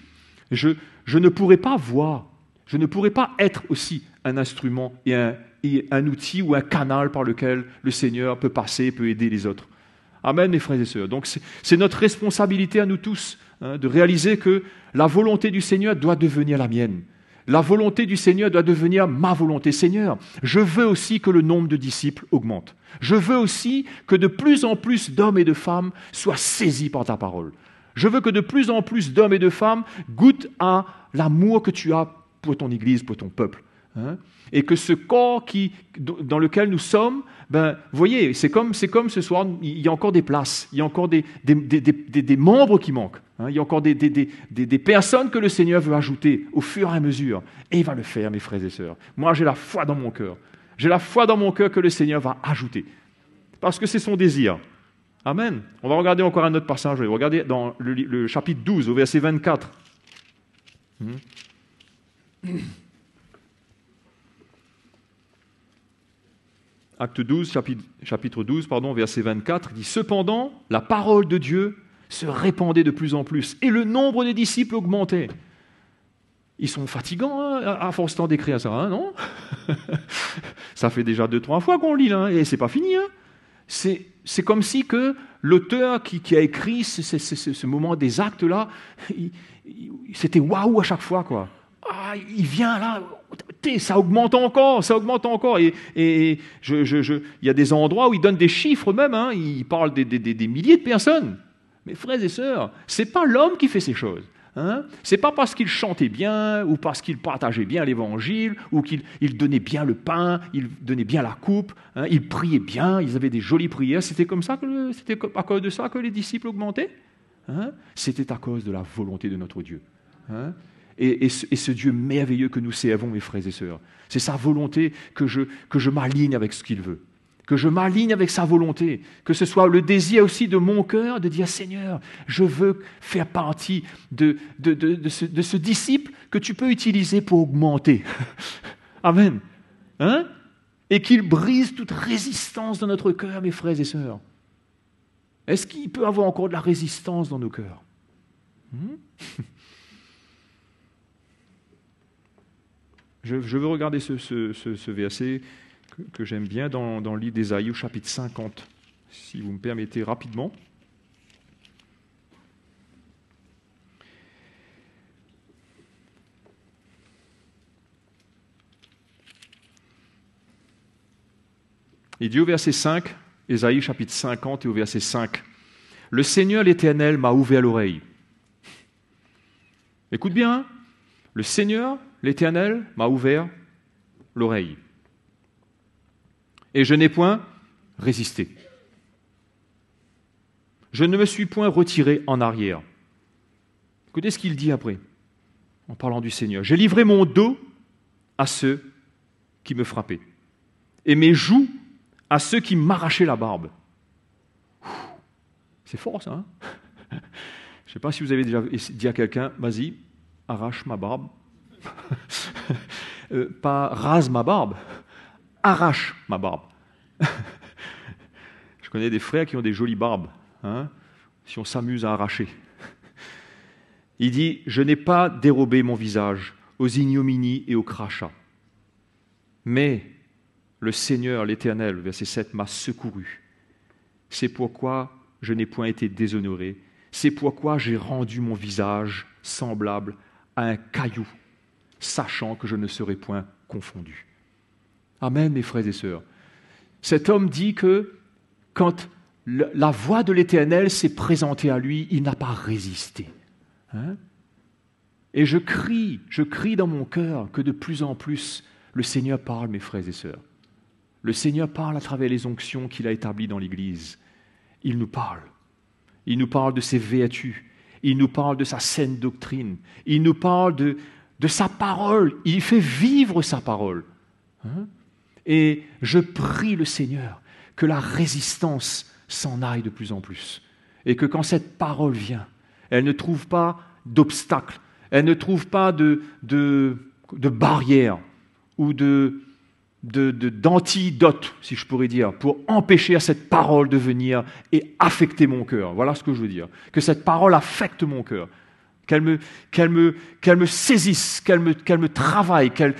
je ne pourrai pas voir, je ne pourrai pas être aussi un instrument et un outil ou un canal par lequel le Seigneur peut passer, peut aider les autres. Amen, mes frères et sœurs. Donc c'est notre responsabilité à nous tous de réaliser que la volonté du Seigneur doit devenir la mienne. La volonté du Seigneur doit devenir ma volonté. Seigneur, je veux aussi que le nombre de disciples augmente. Je veux aussi que de plus en plus d'hommes et de femmes soient saisis par ta parole. Je veux que de plus en plus d'hommes et de femmes goûtent à l'amour que tu as pour ton Église, pour ton peuple. Et que ce corps dans lequel nous sommes, vous voyez, c'est comme ce soir, il y a encore des places, il y a encore des membres qui manquent. Il y a encore des personnes que le Seigneur veut ajouter au fur et à mesure. Et il va le faire, mes frères et sœurs. Moi, j'ai la foi dans mon cœur. J'ai la foi dans mon cœur que le Seigneur va ajouter. Parce que c'est son désir. Amen. On va regarder encore un autre passage. Regardez dans le chapitre 12, au verset 24. Acte 12, chapitre 12, verset 24, il dit « Cependant, la parole de Dieu se répandait de plus en plus, et le nombre des disciples augmentait. » Ils sont fatigants, hein, à force temps d'écrire ça, hein, non? Ça fait déjà 2-3 fois qu'on lit, là, et c'est pas fini. Hein. C'est comme si que l'auteur qui a écrit ce moment des actes-là, c'était waouh à chaque fois, quoi. Ah, il vient là, ça augmente encore. Et il y a des endroits où il donne des chiffres même, hein, il parle des milliers de personnes. Mes frères et sœurs, c'est pas l'homme qui fait ces choses. Hein? C'est pas parce qu'il chantait bien, ou parce qu'il partageait bien l'évangile, ou qu'il donnait bien le pain, il donnait bien la coupe, hein? Il priait bien, ils avaient des jolies prières. C'était à cause de ça que les disciples augmentaient. Hein? C'était à cause de la volonté de notre Dieu. Hein? Et ce Dieu merveilleux que nous servons, mes frères et sœurs, c'est sa volonté que je m'aligne avec ce qu'il veut, que je m'aligne avec sa volonté, que ce soit le désir aussi de mon cœur de dire « Seigneur, je veux faire partie de ce disciple que tu peux utiliser pour augmenter. » Amen. Hein? Et qu'il brise toute résistance dans notre cœur, mes frères et sœurs. Est-ce qu'il peut y avoir encore de la résistance dans nos cœurs? Je veux regarder ce verset que j'aime bien dans le livre d'Ésaïe au chapitre 50, si vous me permettez rapidement. Il dit au verset 5, Ésaïe chapitre 50 et au verset 5, « Le Seigneur l'Éternel m'a ouvert l'oreille. » Écoute bien, hein? Le Seigneur l'Éternel m'a ouvert l'oreille. Et je n'ai point résisté. Je ne me suis point retiré en arrière. Écoutez ce qu'il dit après, en parlant du Seigneur. J'ai livré mon dos à ceux qui me frappaient, et mes joues à ceux qui m'arrachaient la barbe. C'est fort, ça. Hein? Je ne sais pas si vous avez déjà dit à quelqu'un, vas-y, arrache ma barbe. Pas rase ma barbe, arrache ma barbe. Je connais des frères qui ont des jolies barbes, hein, si on s'amuse à arracher. Il dit, je n'ai pas dérobé mon visage aux ignominies et aux crachats, mais le Seigneur, l'Éternel, verset 7, m'a secouru. C'est pourquoi je n'ai point été déshonoré, c'est pourquoi j'ai rendu mon visage semblable à un caillou, sachant que je ne serai point confondu. Amen, mes frères et sœurs. Cet homme dit que quand la voix de l'Éternel s'est présentée à lui, il n'a pas résisté. Hein? Et je crie dans mon cœur que de plus en plus le Seigneur parle, mes frères et sœurs. Le Seigneur parle à travers les onctions qu'il a établies dans l'Église. Il nous parle. Il nous parle de ses vertus. Il nous parle de sa saine doctrine. Il nous parle de sa parole. Il fait vivre sa parole. Hein? Et je prie le Seigneur que la résistance s'en aille de plus en plus. Et que quand cette parole vient, elle ne trouve pas d'obstacle, elle ne trouve pas de barrière ou d'antidote, si je pourrais dire, pour empêcher à cette parole de venir et affecter mon cœur. Voilà ce que je veux dire. Que cette parole affecte mon cœur. Qu'elle me saisisse, qu'elle me travaille, qu'elle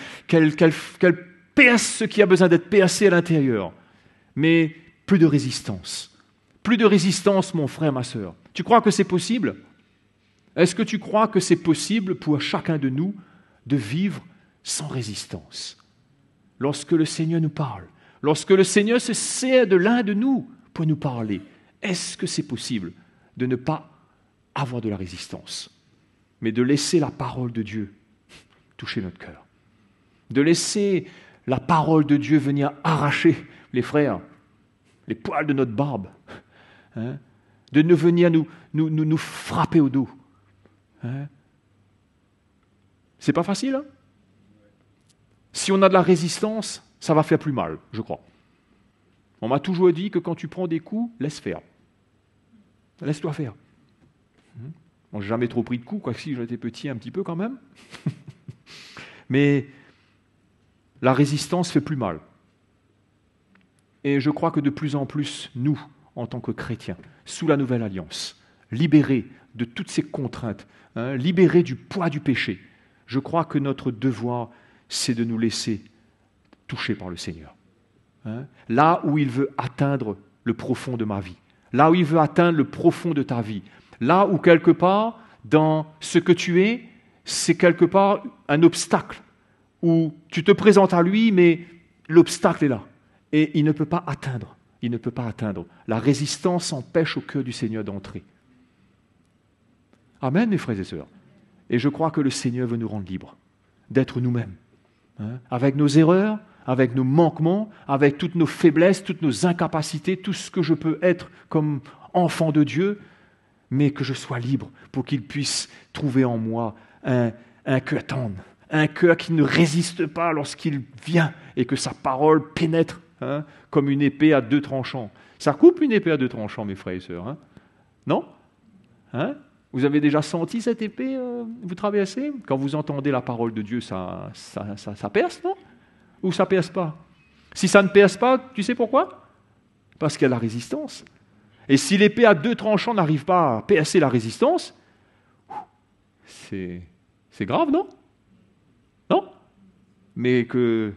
perce ce qui a besoin d'être percé à l'intérieur. Mais plus de résistance. Plus de résistance, mon frère, ma sœur. Tu crois que c'est possible? Est-ce que tu crois que c'est possible pour chacun de nous de vivre sans résistance? Lorsque le Seigneur nous parle, lorsque le Seigneur se sert de l'un de nous pour nous parler, est-ce que c'est possible de ne pas avoir de la résistance, mais de laisser la parole de Dieu toucher notre cœur, de laisser la parole de Dieu venir arracher, les frères, les poils de notre barbe, hein, de ne venir nous frapper au dos. Hein? C'est pas facile, hein? Si on a de la résistance, ça va faire plus mal, je crois. On m'a toujours dit que quand tu prends des coups, laisse faire. Laisse-toi faire. Bon, j'ai jamais trop pris de coups, quoique si j'étais petit un petit peu quand même. Mais la résistance fait plus mal. Et je crois que de plus en plus, nous, en tant que chrétiens, sous la nouvelle alliance, libérés de toutes ces contraintes, libérés du poids du péché, je crois que notre devoir, c'est de nous laisser toucher par le Seigneur. Là où il veut atteindre le profond de ma vie, là où il veut atteindre le profond de ta vie, là où quelque part, dans ce que tu es, c'est quelque part un obstacle, où tu te présentes à lui, mais l'obstacle est là. Et il ne peut pas atteindre. Il ne peut pas atteindre. La résistance empêche au cœur du Seigneur d'entrer. Amen, mes frères et sœurs. Et je crois que le Seigneur veut nous rendre libres, d'être nous-mêmes, avec nos erreurs, avec nos manquements, avec toutes nos faiblesses, toutes nos incapacités, tout ce que je peux être comme enfant de Dieu, mais que je sois libre pour qu'il puisse trouver en moi un cœur tendre, un cœur qui ne résiste pas lorsqu'il vient et que sa parole pénètre comme une épée à deux tranchants. Ça coupe une épée à deux tranchants, mes frères et sœurs. Non? Vous avez déjà senti cette épée vous traverser? Quand vous entendez la parole de Dieu, ça perce, non? Ou ça ne perce pas? Si ça ne perce pas, tu sais pourquoi? Parce qu'il y a la résistance. Et si l'épée à deux tranchants n'arrive pas à percer la résistance, c'est grave, non? Non? Mais que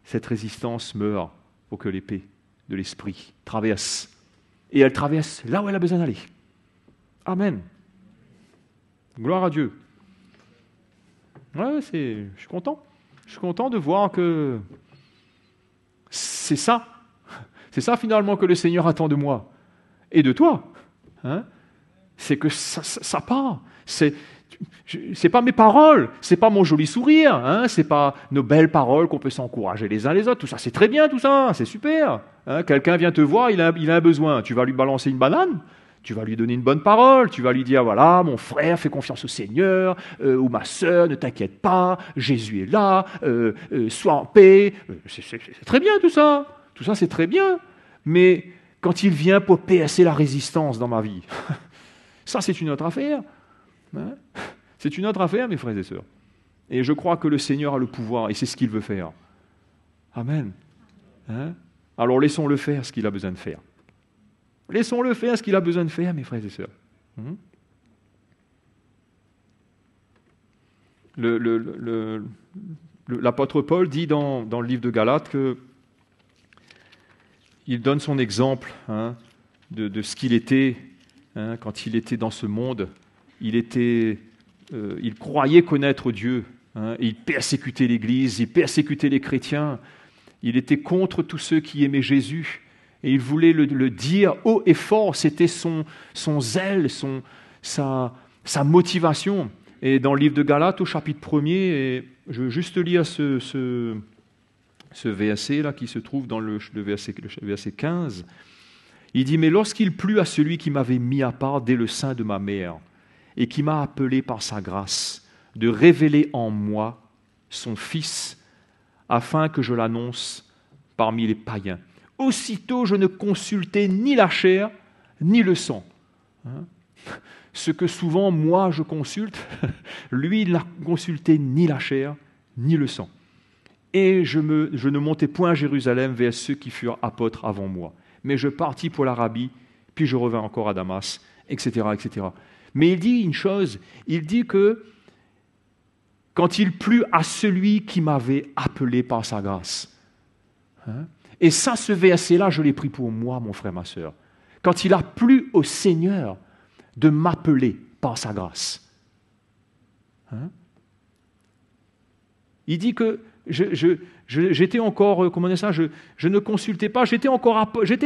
cette résistance meure pour que l'épée de l'esprit traverse. Et elle traverse là où elle a besoin d'aller. Amen. Gloire à Dieu. Ouais, je suis content. Je suis content de voir que c'est ça. C'est ça finalement que le Seigneur attend de moi et de toi. C'est que ça part. C'est pas mes paroles, c'est pas mon joli sourire, c'est pas nos belles paroles qu'on peut s'encourager les uns les autres. Tout ça, c'est très bien, tout ça, c'est super. Quelqu'un vient te voir, il a un besoin. Tu vas lui balancer une banane, tu vas lui donner une bonne parole, tu vas lui dire, voilà, mon frère, fais confiance au Seigneur, ou ma sœur, ne t'inquiète pas, Jésus est là, sois en paix. C'est très bien tout ça. Tout ça, c'est très bien. Mais quand il vient pour percer la résistance dans ma vie, ça, c'est une autre affaire. C'est une autre affaire, mes frères et sœurs. Et je crois que le Seigneur a le pouvoir, et c'est ce qu'il veut faire. Amen. Alors laissons-le faire ce qu'il a besoin de faire. Laissons-le faire ce qu'il a besoin de faire, mes frères et sœurs. L'apôtre Paul dit dans le livre de Galates qu'il donne son exemple de ce qu'il était quand il était dans ce monde. Il croyait connaître Dieu, il persécutait l'Église, il persécutait les chrétiens, il était contre tous ceux qui aimaient Jésus, et il voulait le dire haut et fort, c'était son zèle, sa motivation. Et dans le livre de Galates, au chapitre 1er, et je veux juste lire ce verset là qui se trouve dans le verset 15, il dit « Mais lorsqu'il plut à celui qui m'avait mis à part dès le sein de ma mère, et qui m'a appelé par sa grâce, de révéler en moi son Fils, afin que je l'annonce parmi les païens. Aussitôt, je ne consultais ni la chair, ni le sang. » Ce que souvent, moi, je consulte, lui, il n'a consulté ni la chair, ni le sang. Et je ne montais point à Jérusalem vers ceux qui furent apôtres avant moi. Mais je partis pour l'Arabie, puis je revins encore à Damas, etc., etc. Mais il dit une chose, il dit que quand il plut à celui qui m'avait appelé par sa grâce. Et ça, ce verset-là, je l'ai pris pour moi, mon frère, ma sœur. Quand il a plu au Seigneur de m'appeler par sa grâce. Il dit que j'étais encore, comment dire ça, je ne consultais pas, j'étais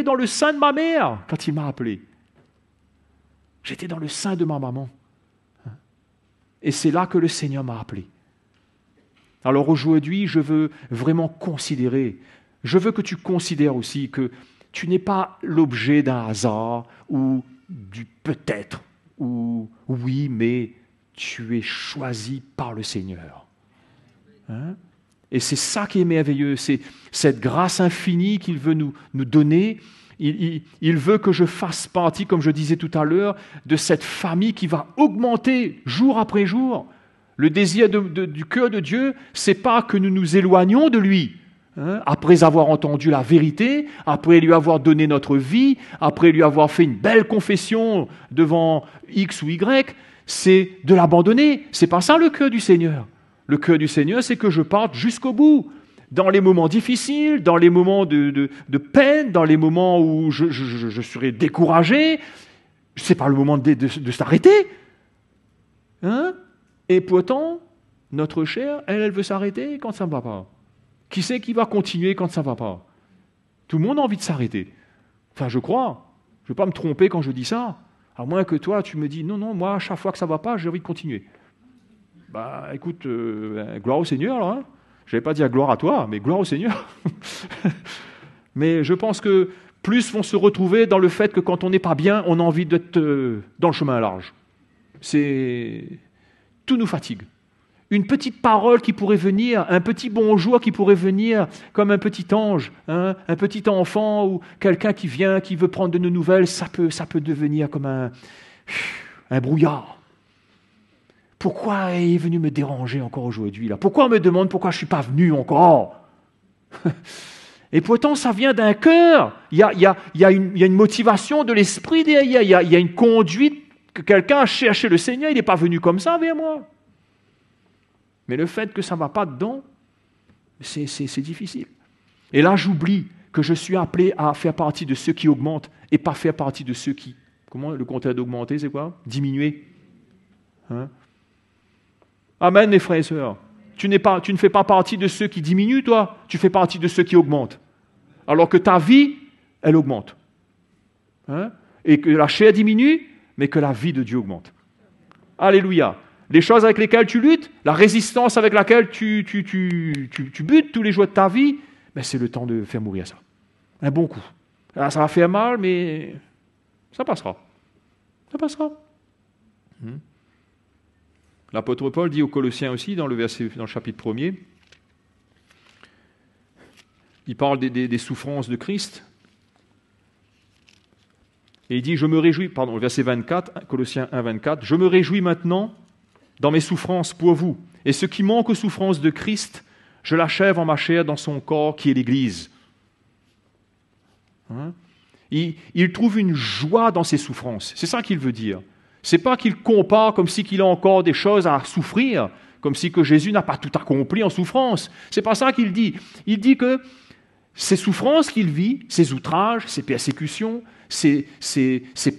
dans le sein de ma mère quand il m'a appelé. J'étais dans le sein de ma maman. Et c'est là que le Seigneur m'a appelé. Alors aujourd'hui, je veux vraiment considérer, je veux que tu considères aussi que tu n'es pas l'objet d'un hasard ou du peut-être, ou oui, mais tu es choisi par le Seigneur. Et c'est ça qui est merveilleux, c'est cette grâce infinie qu'il veut nous donner. Il veut que je fasse partie, comme je disais tout à l'heure, de cette famille qui va augmenter jour après jour. Le désir du cœur de Dieu, c'est pas que nous nous éloignions de lui, hein, après avoir entendu la vérité, après lui avoir donné notre vie, après lui avoir fait une belle confession devant X ou Y, c'est de l'abandonner. C'est pas ça le cœur du Seigneur. Le cœur du Seigneur, c'est que je parte jusqu'au bout. Dans les moments difficiles, dans les moments de peine, dans les moments où je serai découragé, ce n'est pas le moment de s'arrêter. Hein? Et pourtant, notre chair, elle veut s'arrêter quand ça ne va pas. Qui c'est qui va continuer quand ça ne va pas? Tout le monde a envie de s'arrêter. Enfin, je crois. Je ne vais pas me tromper quand je dis ça. À moins que toi, tu me dis, non, moi, à chaque fois que ça ne va pas, j'ai envie de continuer. Bah, écoute, gloire au Seigneur, là. Hein. Je n'avais pas dire gloire à toi, mais gloire au Seigneur. Mais je pense que plus vont se retrouver dans le fait que quand on n'est pas bien, on a envie d'être dans le chemin large. Tout nous fatigue. Une petite parole qui pourrait venir, un petit bonjour qui pourrait venir comme un petit ange, hein, un petit enfant ou quelqu'un qui vient, qui veut prendre de nos nouvelles, ça peut devenir comme un brouillard. Pourquoi il est venu me déranger encore aujourd'hui là? Pourquoi on me demande pourquoi je ne suis pas venu encore? Et pourtant, ça vient d'un cœur. Il y a une motivation de l'esprit derrière. Il y a une conduite que quelqu'un a cherché le Seigneur. Il n'est pas venu comme ça vers moi. Mais le fait que ça ne va pas dedans, c'est difficile. Et là, j'oublie que je suis appelé à faire partie de ceux qui augmentent et pas faire partie de ceux qui... Comment le contraire d'augmenter, c'est quoi? Diminuer. Hein? Amen, mes frères et sœurs. Tu ne fais pas partie de ceux qui diminuent, toi. Tu fais partie de ceux qui augmentent. Alors que ta vie, elle augmente. Hein? Et que la chair diminue, mais que la vie de Dieu augmente. Alléluia. Les choses avec lesquelles tu luttes, la résistance avec laquelle tu butes tous les jours de ta vie, ben c'est le temps de faire mourir ça. Un bon coup. Alors, ça va faire mal, mais ça passera. Ça passera. L'apôtre Paul dit aux Colossiens aussi, dans le chapitre 1er, il parle des souffrances de Christ. Et il dit, je me réjouis, le verset 24, Colossiens 1, 24, je me réjouis maintenant dans mes souffrances pour vous. Et ce qui manque aux souffrances de Christ, je l'achève en ma chair dans son corps qui est l'Église. Hein? Il trouve une joie dans ses souffrances. C'est ça qu'il veut dire. C'est pas qu'il compare comme si qu'il a encore des choses à souffrir, comme si que Jésus n'a pas tout accompli en souffrance. C'est pas ça qu'il dit. Il dit que ces souffrances qu'il vit, ces outrages, ces persécutions, ces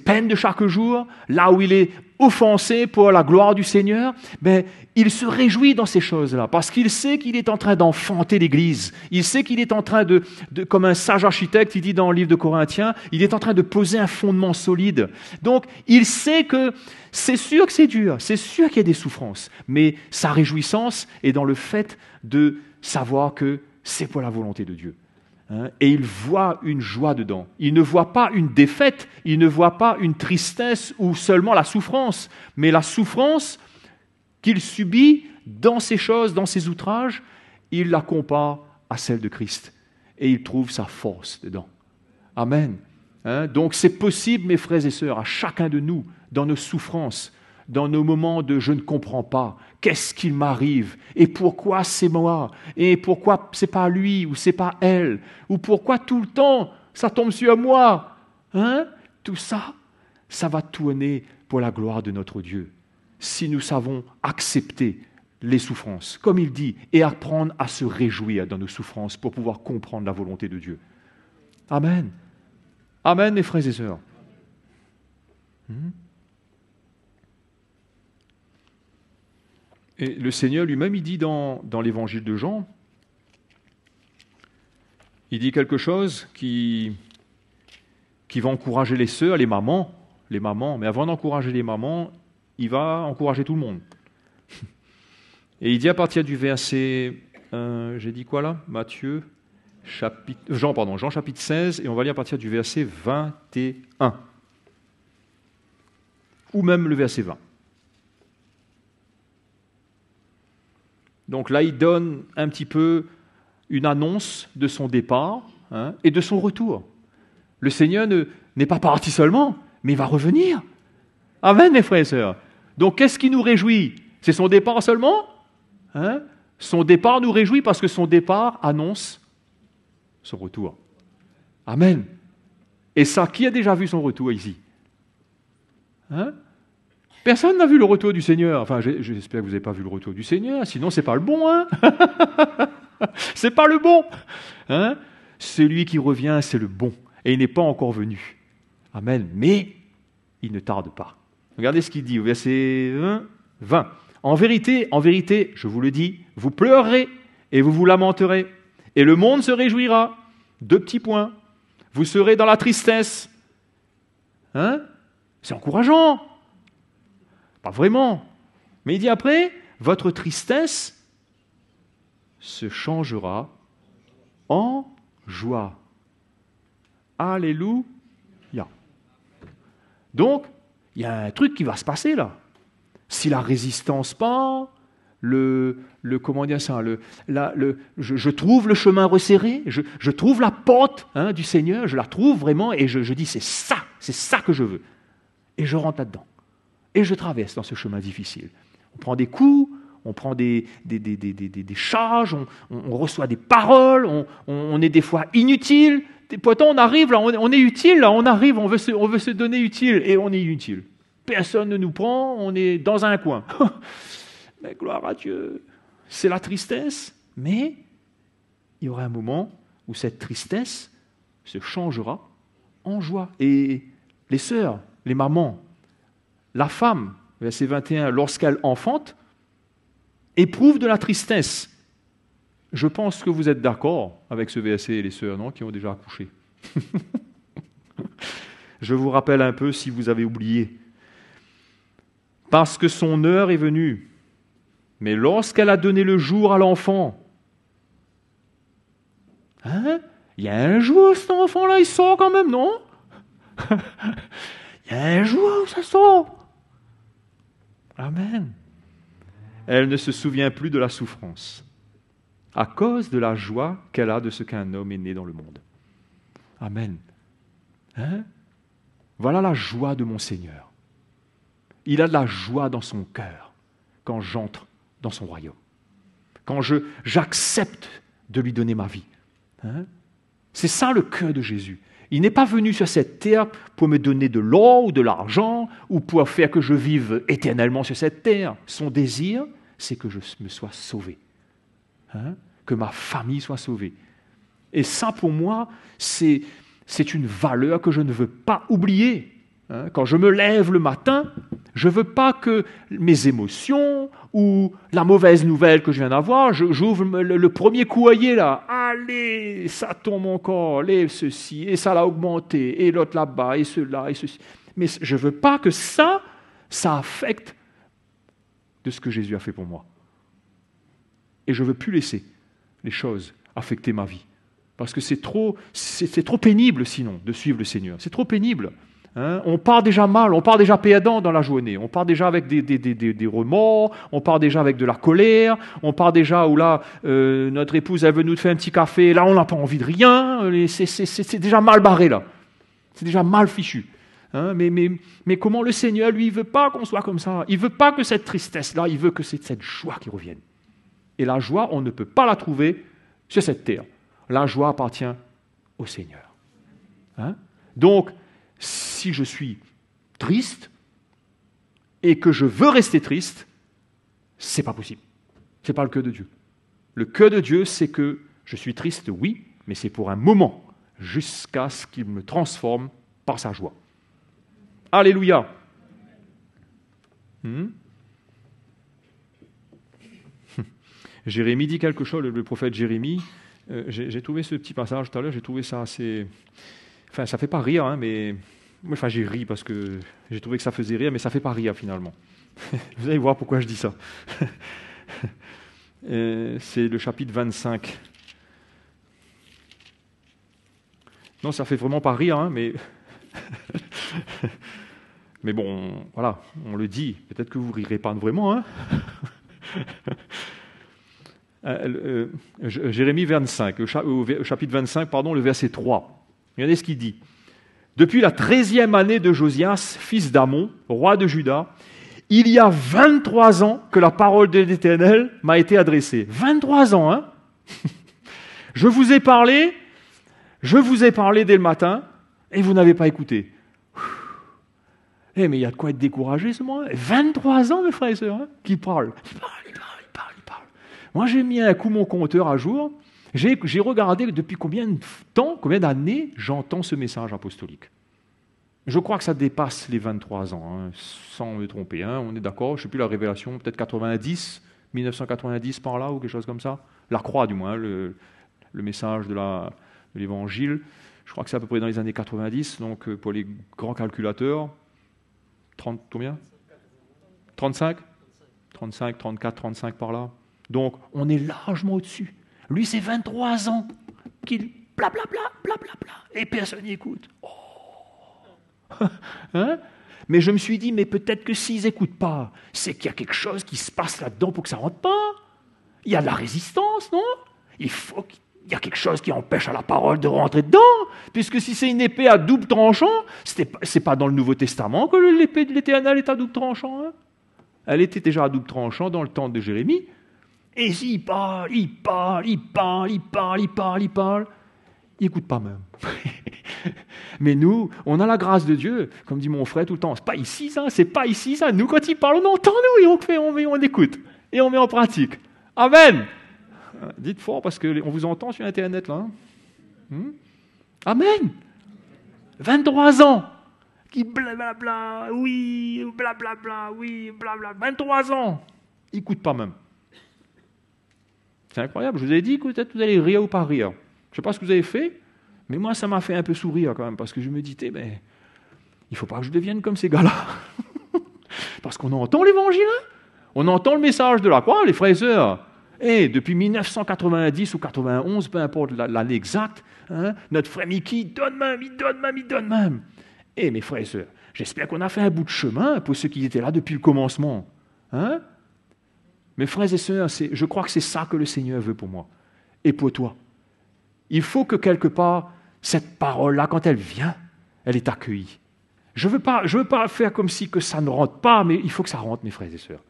peines de chaque jour, là où il est offensé pour la gloire du Seigneur, ben, il se réjouit dans ces choses-là, parce qu'il sait qu'il est en train d'enfanter l'Église. Il sait qu'il est en train comme un sage architecte, il dit dans le livre de Corinthiens, il est en train de poser un fondement solide. Donc, il sait que c'est sûr que c'est dur, c'est sûr qu'il y a des souffrances, mais sa réjouissance est dans le fait de savoir que c'est pour la volonté de Dieu. Hein, et il voit une joie dedans. Il ne voit pas une défaite, il ne voit pas une tristesse ou seulement la souffrance, mais la souffrance qu'il subit dans ces choses, dans ces outrages, il la compare à celle de Christ. Et il trouve sa force dedans. Amen. Hein, donc c'est possible, mes frères et sœurs, à chacun de nous, dans nos souffrances, dans nos moments de « je ne comprends pas », qu'est-ce qu'il m'arrive et pourquoi c'est moi et pourquoi c'est pas lui ou c'est pas elle ou pourquoi tout le temps ça tombe sur moi, hein? Tout ça, ça va tourner pour la gloire de notre Dieu si nous savons accepter les souffrances, comme il dit, et apprendre à se réjouir dans nos souffrances pour pouvoir comprendre la volonté de Dieu. Amen. Amen, mes frères et sœurs. Et le Seigneur lui-même, il dit dans l'évangile de Jean, il dit quelque chose qui va encourager les sœurs, les mamans, mais avant d'encourager les mamans, il va encourager tout le monde. Et il dit à partir du verset, j'ai dit quoi là? Jean chapitre 16, et on va lire à partir du verset 21, ou même le verset 20. Donc là, il donne un petit peu une annonce de son départ, hein, et de son retour. Le Seigneur n'est pas parti seulement, mais il va revenir. Amen, mes frères et sœurs. Donc, qu'est-ce qui nous réjouit? C'est son départ seulement? Son départ nous réjouit parce que son départ annonce son retour. Amen. Et ça, qui a déjà vu son retour ici? Personne n'a vu le retour du Seigneur. Enfin, j'espère que vous n'avez pas vu le retour du Seigneur, sinon c'est pas le bon. C'est pas le bon. Celui qui revient, c'est le bon. Et il n'est pas encore venu. Amen. Mais il ne tarde pas. Regardez ce qu'il dit au verset 20. En vérité, je vous le dis, vous pleurerez et vous vous lamenterez. Et le monde se réjouira. 2 petits points. Vous serez dans la tristesse. C'est encourageant. Pas vraiment. Mais il dit après, votre tristesse se changera en joie. Alléluia. Donc, il y a un truc qui va se passer là. Si la résistance part, comment dire ça, je trouve le chemin resserré, je trouve la porte du Seigneur, je la trouve vraiment et je dis c'est ça que je veux. Et je rentre là-dedans. Et je traverse dans ce chemin difficile. On prend des coups, on prend des charges, on reçoit des paroles, on est des fois inutile. Pourtant, on arrive là, on est utile là, on arrive, on veut se donner utile et on est inutile. Personne ne nous prend, on est dans un coin. Mais gloire à Dieu, c'est la tristesse, mais il y aura un moment où cette tristesse se changera en joie. Et les sœurs, les mamans, la femme, verset 21, lorsqu'elle enfante, éprouve de la tristesse. Je pense que vous êtes d'accord avec ce verset, les sœurs, non, qui ont déjà accouché. Je vous rappelle un peu si vous avez oublié. Parce que son heure est venue. Mais lorsqu'elle a donné le jour à l'enfant, il y a un jour, cet enfant-là, il sort quand même, non? Il y a un jour où ça sort. Amen. Elle ne se souvient plus de la souffrance à cause de la joie qu'elle a de ce qu'un homme est né dans le monde. Amen. Voilà la joie de mon Seigneur. Il a de la joie dans son cœur quand j'entre dans son royaume. Quand j'accepte de lui donner ma vie. C'est ça le cœur de Jésus. Il n'est pas venu sur cette terre pour me donner de l'or ou de l'argent ou pour faire que je vive éternellement sur cette terre. Son désir, c'est que je me sois sauvé. Que ma famille soit sauvée. Et ça, pour moi, c'est une valeur que je ne veux pas oublier. Quand je me lève le matin, je ne veux pas que mes émotions ou la mauvaise nouvelle que je viens d'avoir, j'ouvre le premier courrier là, allez, ça tombe encore, et ceci, et ça l'a augmenté, et l'autre là-bas, et cela, et ceci. Mais je ne veux pas que ça affecte de ce que Jésus a fait pour moi. Et je ne veux plus laisser les choses affecter ma vie. Parce que c'est trop pénible sinon de suivre le Seigneur. C'est trop pénible. On part déjà mal, on part déjà perdant dans la journée, on part déjà avec des remords, on part déjà avec de la colère, on part déjà où là, notre épouse, elle veut nous faire un petit café, là on n'a pas envie de rien, c'est déjà mal barré là, c'est déjà mal fichu. Mais comment le Seigneur, lui, il ne veut pas qu'on soit comme ça, il ne veut pas que cette tristesse-là, il veut que c'est cette joie qui revienne. Et la joie, on ne peut pas la trouver sur cette terre. La joie appartient au Seigneur. Donc, si je suis triste et que je veux rester triste, c'est pas possible. C'est pas le cœur de Dieu. Le cœur de Dieu, c'est que je suis triste, oui, mais c'est pour un moment, jusqu'à ce qu'il me transforme par sa joie. Alléluia. Jérémie dit quelque chose, le prophète Jérémie. J'ai trouvé ce petit passage tout à l'heure, j'ai trouvé ça assez... Enfin, ça ne fait pas rire, mais... Enfin, j'ai ri parce que j'ai trouvé que ça faisait rire, mais ça ne fait pas rire finalement. Vous allez voir pourquoi je dis ça. C'est le chapitre 25. Non, ça ne fait vraiment pas rire, mais... mais bon, voilà, on le dit. Peut-être que vous ne rirez pas vraiment, Jérémie 25, au chapitre 25, le verset 3. Regardez ce qu'il dit. depuis la 13e année de Josias, fils d'Amon, roi de Juda, il y a 23 ans que la parole de l'Éternel m'a été adressée. 23 ans, hein? Je vous ai parlé dès le matin, et vous n'avez pas écouté. Eh, mais il y a de quoi être découragé, ce moment. 23 ans, mes frères et sœurs, hein, qui parlent. Il parle. Moi, j'ai mis un coup mon compteur à jour. J'ai regardé depuis combien de temps, combien d'années j'entends ce message apostolique. Je crois que ça dépasse les 23 ans, hein, sans me tromper. Hein, on est d'accord, je ne sais plus la révélation, peut-être 1990 par là, ou quelque chose comme ça. La croix, du moins, hein, le message de l'évangile. Je crois que c'est à peu près dans les années 90, donc pour les grands calculateurs, 30, combien 35 35, 34, 35 par là. Donc, on est largement au-dessus. Lui, c'est 23 ans qu'il blablabla, et personne n'y écoute. Oh. Hein? Mais je me suis dit, mais peut-être que s'ils n'écoutent pas, c'est qu'il y a quelque chose qui se passe là-dedans pour que ça ne rentre pas. Il y a de la résistance, non? Il y a quelque chose qui empêche à la parole de rentrer dedans, puisque si c'est une épée à double tranchant, c'est pas dans le Nouveau Testament que l'épée de l'Éternel est à double tranchant. Hein? Elle était déjà à double tranchant dans le temps de Jérémie. Et s'il parle, il n'écoute pas même. Mais nous, on a la grâce de Dieu, comme dit mon frère tout le temps. C'est pas ici ça. Nous, quand il parle, on entend nous et on écoute et on met en pratique. Amen. Dites fort parce qu'on vous entend sur Internet là. Amen. 23 ans. Qui blablabla, oui, blablabla, oui, blablabla. 23 ans. Il n'écoute pas même. C'est incroyable. Je vous ai dit que peut-être vous allez rire ou pas rire. Je ne sais pas ce que vous avez fait, mais moi, ça m'a fait un peu sourire quand même, parce que je me disais, il ne faut pas que je devienne comme ces gars-là. Parce qu'on entend l'évangile, hein, on entend le message de la croix, les frères et sœurs. Et depuis 1990 ou 91, peu importe l'année exacte, hein, notre frère Mickey il donne même. Et mes frères et sœurs, j'espère qu'on a fait un bout de chemin pour ceux qui étaient là depuis le commencement. Hein? Mes frères et sœurs, je crois que c'est ça que le Seigneur veut pour moi et pour toi. Il faut que quelque part, cette parole-là, quand elle vient, elle est accueillie. Je veux pas faire comme si que ça ne rentre pas, mais il faut que ça rentre, mes frères et sœurs.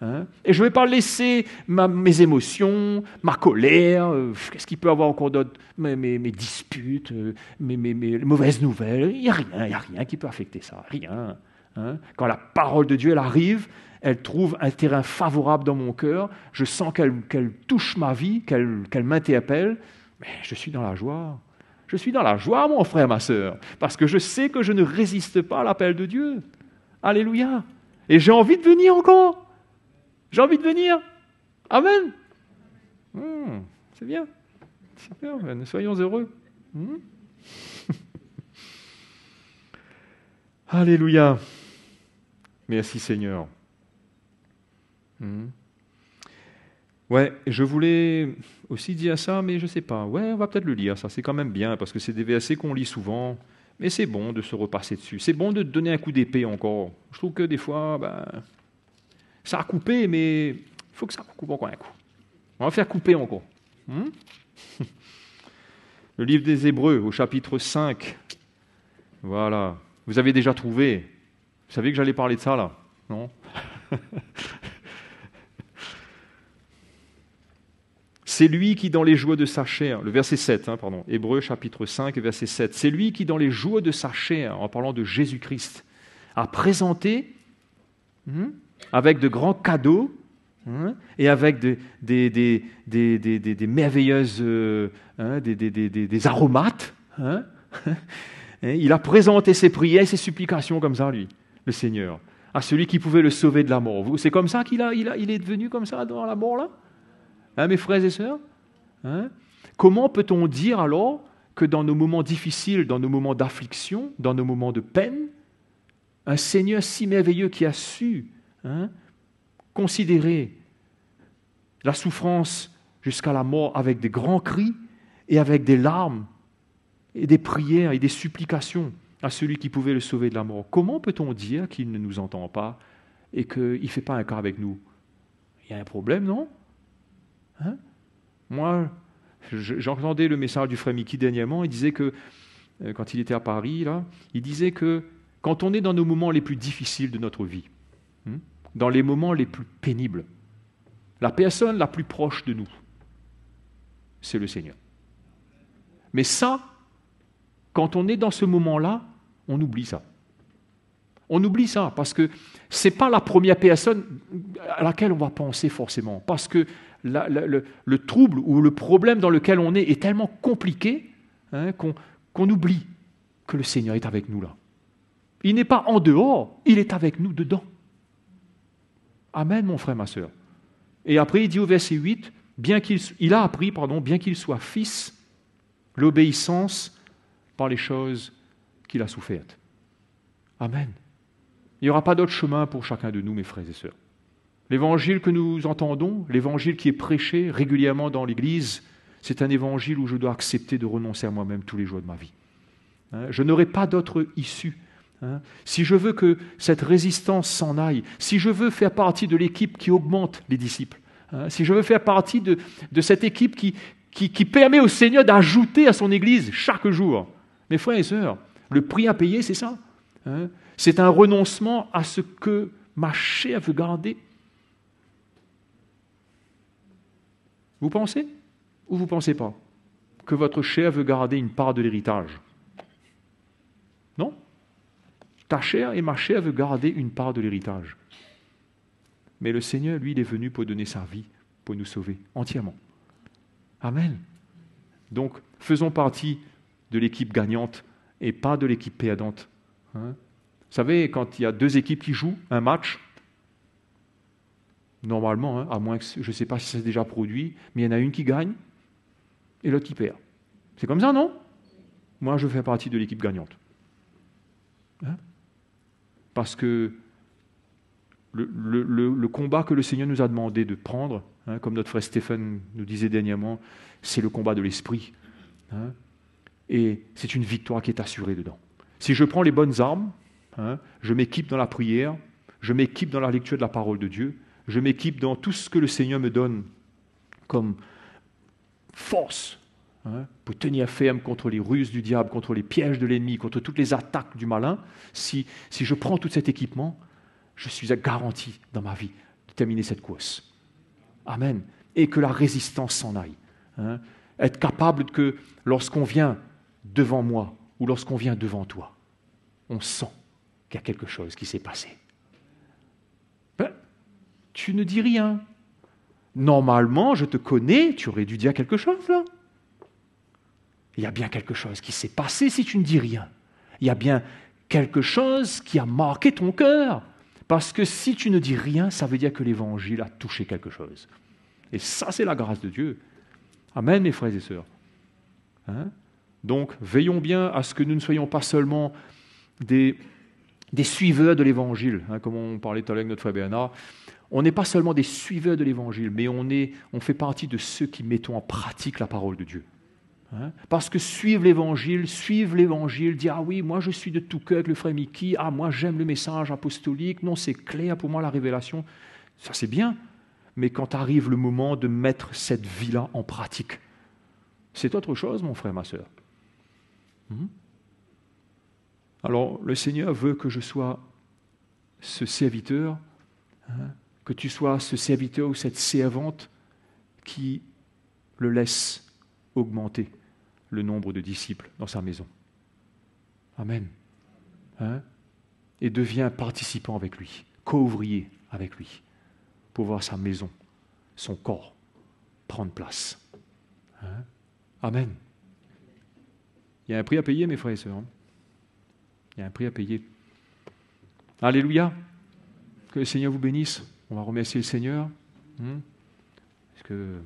Hein? Et je ne vais pas laisser mes émotions, ma colère, qu'est-ce qu'il peut y avoir encore d'autre, mes disputes, mes mauvaises nouvelles. Il n'y a rien qui peut affecter ça, rien. Hein? Quand la parole de Dieu, elle arrive, elle trouve un terrain favorable dans mon cœur, je sens qu'elle touche ma vie, qu'elle m'interpelle, mais je suis dans la joie. Je suis dans la joie, mon frère, ma sœur, parce que je sais que je ne résiste pas à l'appel de Dieu. Alléluia. Et j'ai envie de venir encore. J'ai envie de venir. Amen. C'est bien. Super, soyons heureux. Alléluia. Merci Seigneur. Ouais, je voulais aussi dire ça, mais je ne sais pas. Ouais, on va peut-être le lire, ça. C'est quand même bien, parce que c'est des versets qu'on lit souvent. Mais c'est bon de se repasser dessus. C'est bon de donner un coup d'épée encore. Je trouve que des fois, ça a coupé, mais il faut que ça coupe encore un coup. On va faire couper encore. Le livre des Hébreux, au chapitre 5. Voilà. Vous avez déjà trouvé. Vous savez que j'allais parler de ça, là? Non? C'est lui qui, dans les joies de sa chair, le verset 7, Hébreux chapitre 5, verset 7, c'est lui qui, dans les joies de sa chair, en parlant de Jésus-Christ, a présenté, avec de grands cadeaux, et avec des merveilleuses, des aromates, il a présenté ses prières et ses supplications comme ça, lui, le Seigneur, à celui qui pouvait le sauver de la mort. C'est comme ça qu'il est devenu comme ça dans la mort, là? Mes frères et sœurs, comment peut-on dire alors que dans nos moments difficiles, dans nos moments d'affliction, dans nos moments de peine, un Seigneur si merveilleux qui a su considérer la souffrance jusqu'à la mort avec des grands cris et avec des larmes et des prières et des supplications à celui qui pouvait le sauver de la mort, comment peut-on dire qu'il ne nous entend pas et qu'il ne fait pas un cas avec nous? Il y a un problème, non? Moi, j'entendais le message du frère Mickey dernièrement, il disait que quand il était à Paris, là, il disait que quand on est dans nos moments les plus difficiles de notre vie, dans les moments les plus pénibles, la personne la plus proche de nous, c'est le Seigneur. Mais ça, quand on est dans ce moment-là, on oublie ça. On oublie ça parce que ce n'est pas la première personne à laquelle on va penser forcément. Parce que le trouble ou le problème dans lequel on est tellement compliqué qu'on oublie que le Seigneur est avec nous là. Il n'est pas en dehors, il est avec nous dedans. Amen, mon frère, ma sœur. Et après, il dit au verset 8, bien qu'il soit fils, l'obéissance par les choses qu'il a souffertes. Amen. Il n'y aura pas d'autre chemin pour chacun de nous, mes frères et sœurs. L'évangile que nous entendons, l'évangile qui est prêché régulièrement dans l'Église, c'est un évangile où je dois accepter de renoncer à moi-même tous les jours de ma vie. Je n'aurai pas d'autre issue. Si je veux que cette résistance s'en aille, si je veux faire partie de l'équipe qui augmente les disciples, si je veux faire partie de cette équipe qui permet au Seigneur d'ajouter à son Église chaque jour, mes frères et sœurs, le prix à payer, c'est ça. C'est un renoncement à ce que ma chair veut garder. Vous pensez ou vous ne pensez pas que votre chair veut garder une part de l'héritage? Non? Ta chair et ma chair veulent garder une part de l'héritage. Mais le Seigneur, lui, il est venu pour donner sa vie, pour nous sauver entièrement. Amen. Donc, faisons partie de l'équipe gagnante et pas de l'équipe perdante. Vous savez, quand il y a deux équipes qui jouent un match, normalement, à moins que, je ne sais pas si ça s'est déjà produit, mais il y en a une qui gagne et l'autre qui perd. C'est comme ça, non? Moi, je fais partie de l'équipe gagnante. Parce que le combat que le Seigneur nous a demandé de prendre, comme notre frère Stéphane nous disait dernièrement, c'est le combat de l'esprit. Et c'est une victoire qui est assurée dedans. Si je prends les bonnes armes, je m'équipe dans la prière, je m'équipe dans la lecture de la parole de Dieu, je m'équipe dans tout ce que le Seigneur me donne comme force pour tenir ferme contre les ruses du diable, contre les pièges de l'ennemi, contre toutes les attaques du malin. Si je prends tout cet équipement, je suis garanti dans ma vie de terminer cette course. Amen. Et que la résistance s'en aille. Être capable que lorsqu'on vient devant moi ou lorsqu'on vient devant toi, on sent qu'il y a quelque chose qui s'est passé. Tu ne dis rien. Normalement, je te connais, tu aurais dû dire quelque chose là. Il y a bien quelque chose qui s'est passé si tu ne dis rien. Il y a bien quelque chose qui a marqué ton cœur. Parce que si tu ne dis rien, ça veut dire que l'Évangile a touché quelque chose. Et ça, c'est la grâce de Dieu. Amen, mes frères et sœurs. Donc, veillons bien à ce que nous ne soyons pas seulement des suiveurs de l'Évangile, comme on parlait tout à l'heure avec notre frère Bernard. On n'est pas seulement des suiveurs de l'Évangile, mais on fait partie de ceux qui mettons en pratique la parole de Dieu. Parce que suivre l'Évangile, dire « Ah oui, moi je suis de tout cœur avec le frère Mickey, ah moi j'aime le message apostolique, non c'est clair pour moi la révélation », ça c'est bien, mais quand arrive le moment de mettre cette vie-là en pratique, c'est autre chose, mon frère, ma sœur. Alors le Seigneur veut que je sois ce serviteur, que tu sois ce serviteur ou cette servante qui le laisse augmenter le nombre de disciples dans sa maison. Amen. Et deviens participant avec lui, co-ouvrier avec lui, pour voir sa maison, son corps, prendre place. Amen. Il y a un prix à payer, mes frères et sœurs. Il y a un prix à payer. Alléluia. Que le Seigneur vous bénisse. On va remercier le Seigneur. Est-ce que...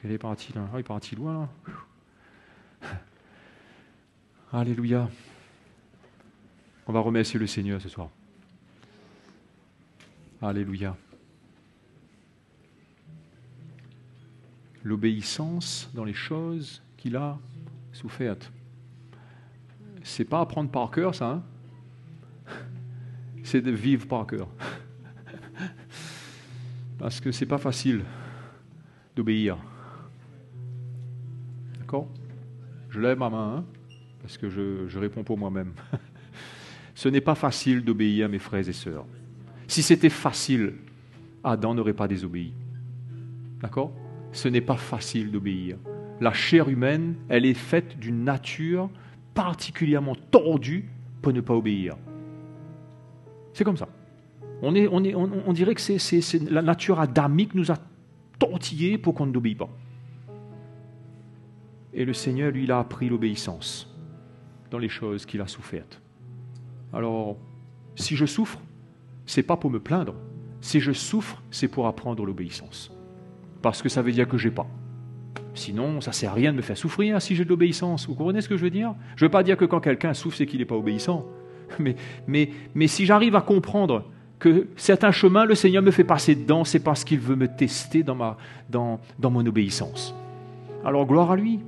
Quel est parti là? Il est parti loin là. Alléluia. On va remercier le Seigneur ce soir. Alléluia. L'obéissance dans les choses qu'il a souffertes. C'est pas apprendre par cœur, ça. C'est de vivre par cœur. Parce que c'est pas facile d'obéir. D'accord? Je lève ma main. parce que je réponds pour moi-même. Ce n'est pas facile d'obéir, mes frères et sœurs. Si c'était facile, Adam n'aurait pas désobéi. D'accord ? Ce n'est pas facile d'obéir. La chair humaine, elle est faite d'une nature particulièrement tordue pour ne pas obéir. C'est comme ça. On dirait que c'est la nature adamique nous a tortillés pour qu'on n'obéisse pas. Et le Seigneur, lui, il a appris l'obéissance dans les choses qu'il a souffertes. Alors, si je souffre, c'est pas pour me plaindre. Si je souffre, c'est pour apprendre l'obéissance. Parce que ça veut dire que j'ai pas. Sinon, ça sert à rien de me faire souffrir si j'ai de l'obéissance. Vous comprenez ce que je veux dire ? Je ne veux pas dire que quand quelqu'un souffre, c'est qu'il n'est pas obéissant. Mais si j'arrive à comprendre que certains chemins, le Seigneur me fait passer dedans, c'est parce qu'il veut me tester dans mon obéissance. Alors, gloire à lui.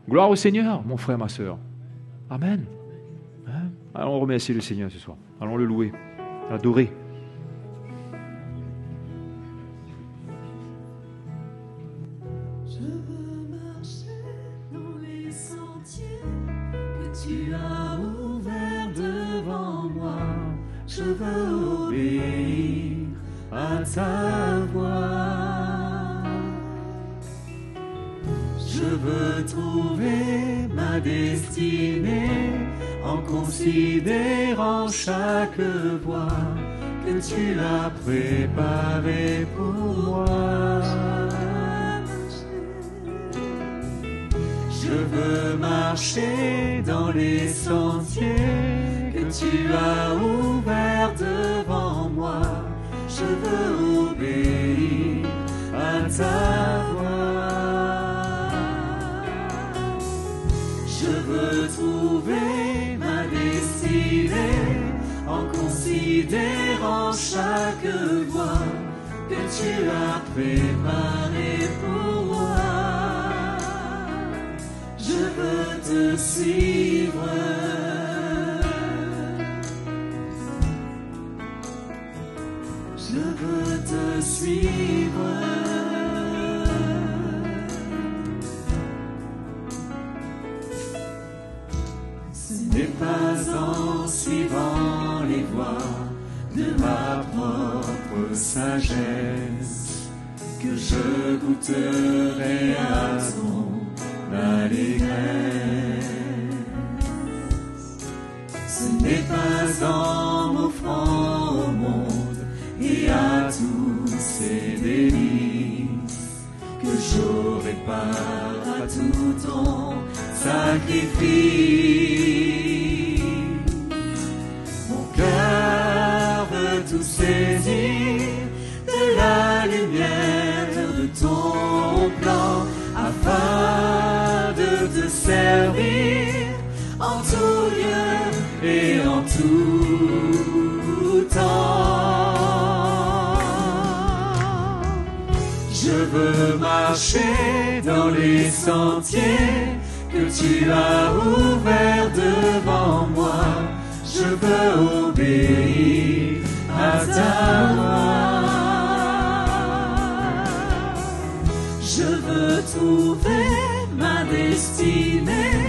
Gloire au Seigneur, mon frère, ma sœur. Amen. Hein? Allons remercier le Seigneur ce soir. Allons le louer, l'adorer. Je veux marcher dans les sentiers que tu as ouverts devant moi. Je veux obéir à ta voix. Je veux trouver ma destinée en considérant chaque voie que tu as préparée pour moi. Je veux marcher dans les sentiers que tu as ouverts devant moi. Je veux obéir à ta voix. Je veux trouver ma destinée en considérant chaque voie que tu as préparée pour moi. Je veux te suivre. Je veux te suivre. Ce n'est pas en suivant les voies de ma propre sagesse que je goûterai à ton allégresse. Ce n'est pas en m'offrant au monde et à tous ses délices que j'aurai part à tout ton sacrifice. Mon cœur veut tout saisir de la lumière de ton plan afin de te servir en tout lieu et en tout temps. Je veux marcher dans les sentiers que tu as ouverts devant moi. Je veux obéir à ta voix. Je veux trouver ma destinée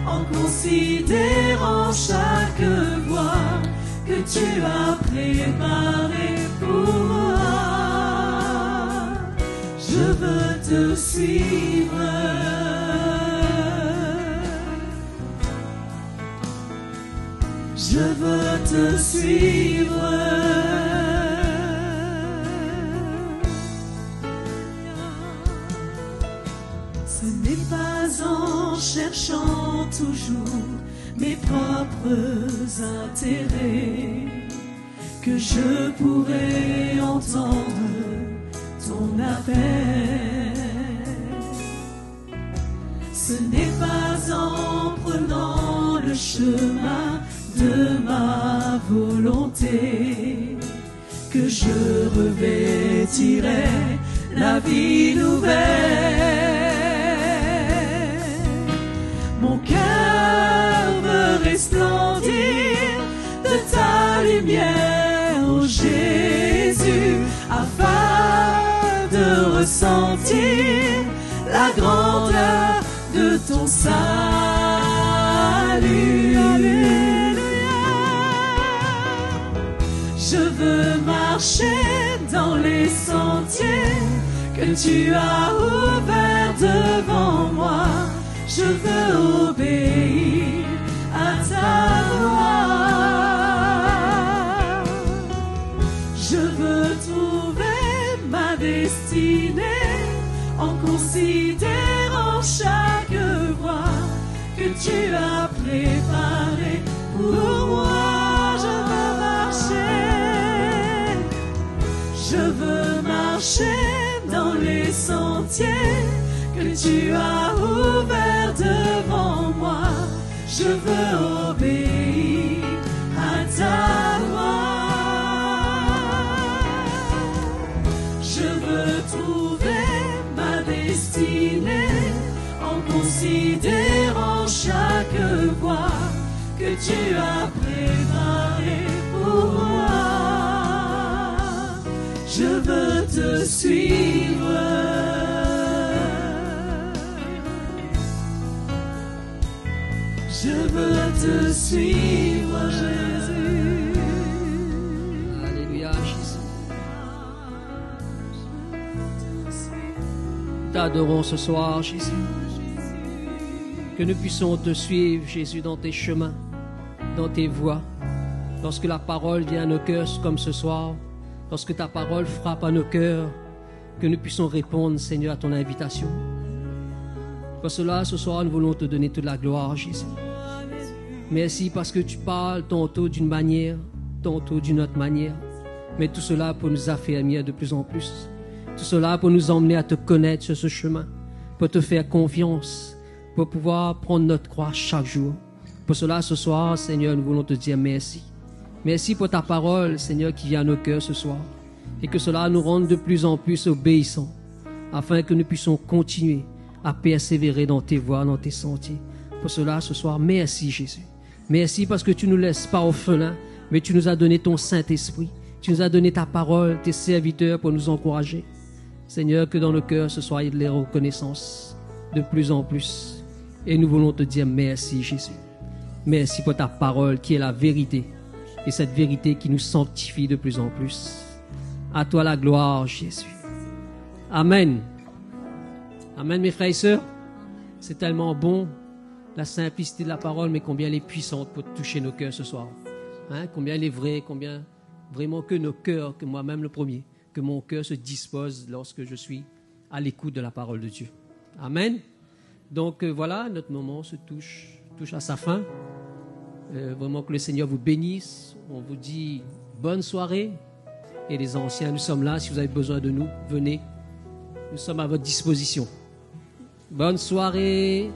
en considérant chaque voie que tu as préparée pour moi. Je veux te suivre. Je veux te suivre. Ce n'est pas en cherchant toujours mes propres intérêts que je pourrai entendre ton appel. Ce n'est pas en prenant le chemin de ma volonté que je revêtirai la vie nouvelle. Mon cœur veut resplendir de ta lumière, ô Jésus, afin de ressentir la grandeur de ton salut. salut. Je veux marcher dans les sentiers que tu as ouverts devant moi. Je veux obéir à ta voix. Je veux trouver ma destinée en considérant chaque voie que tu as préparée pour moi. Je veux marcher dans les sentiers que tu as ouverts devant moi. Je veux obéir à ta voix. Je veux trouver ma destinée en considérant chaque voie que tu as préparée pour moi. Je veux te suivre. Je veux te suivre, Jésus. Alléluia, Jésus. T'adorons ce soir, Jésus. Que nous puissions te suivre, Jésus, dans tes chemins, dans tes voies. Lorsque la parole vient à nos cœurs comme ce soir, lorsque ta parole frappe à nos cœurs, que nous puissions répondre, Seigneur, à ton invitation. Pour cela, ce soir, nous voulons te donner toute la gloire, Jésus. Merci parce que tu parles tantôt d'une manière, tantôt d'une autre manière. Mais tout cela pour nous affermir de plus en plus. Tout cela pour nous emmener à te connaître sur ce chemin, pour te faire confiance, pour pouvoir prendre notre croix chaque jour. Pour cela, ce soir, Seigneur, nous voulons te dire merci. Merci pour ta parole, Seigneur, qui vient à nos cœurs ce soir. Et que cela nous rende de plus en plus obéissants, afin que nous puissions continuer à persévérer dans tes voies, dans tes sentiers. Pour cela, ce soir, merci Jésus. Merci parce que tu ne nous laisses pas orphelins, mais tu nous as donné ton Saint-Esprit. Tu nous as donné ta parole, tes serviteurs pour nous encourager. Seigneur, que dans nos cœurs, ce soir, il y ait de la reconnaissance de plus en plus. Et nous voulons te dire merci Jésus. Merci pour ta parole qui est la vérité. Et cette vérité qui nous sanctifie de plus en plus. À toi la gloire, Jésus. Amen. Amen, mes frères et sœurs. C'est tellement bon, la simplicité de la parole, mais combien elle est puissante pour toucher nos cœurs ce soir. Hein? Combien elle est vraie, combien vraiment que nos cœurs, que moi-même le premier, que mon cœur se dispose lorsque je suis à l'écoute de la parole de Dieu. Amen. Donc voilà, notre moment se touche à sa fin. Vraiment que le Seigneur vous bénisse. On vous dit bonne soirée. Et les anciens, nous sommes là. Si vous avez besoin de nous, venez. Nous sommes à votre disposition. Bonne soirée.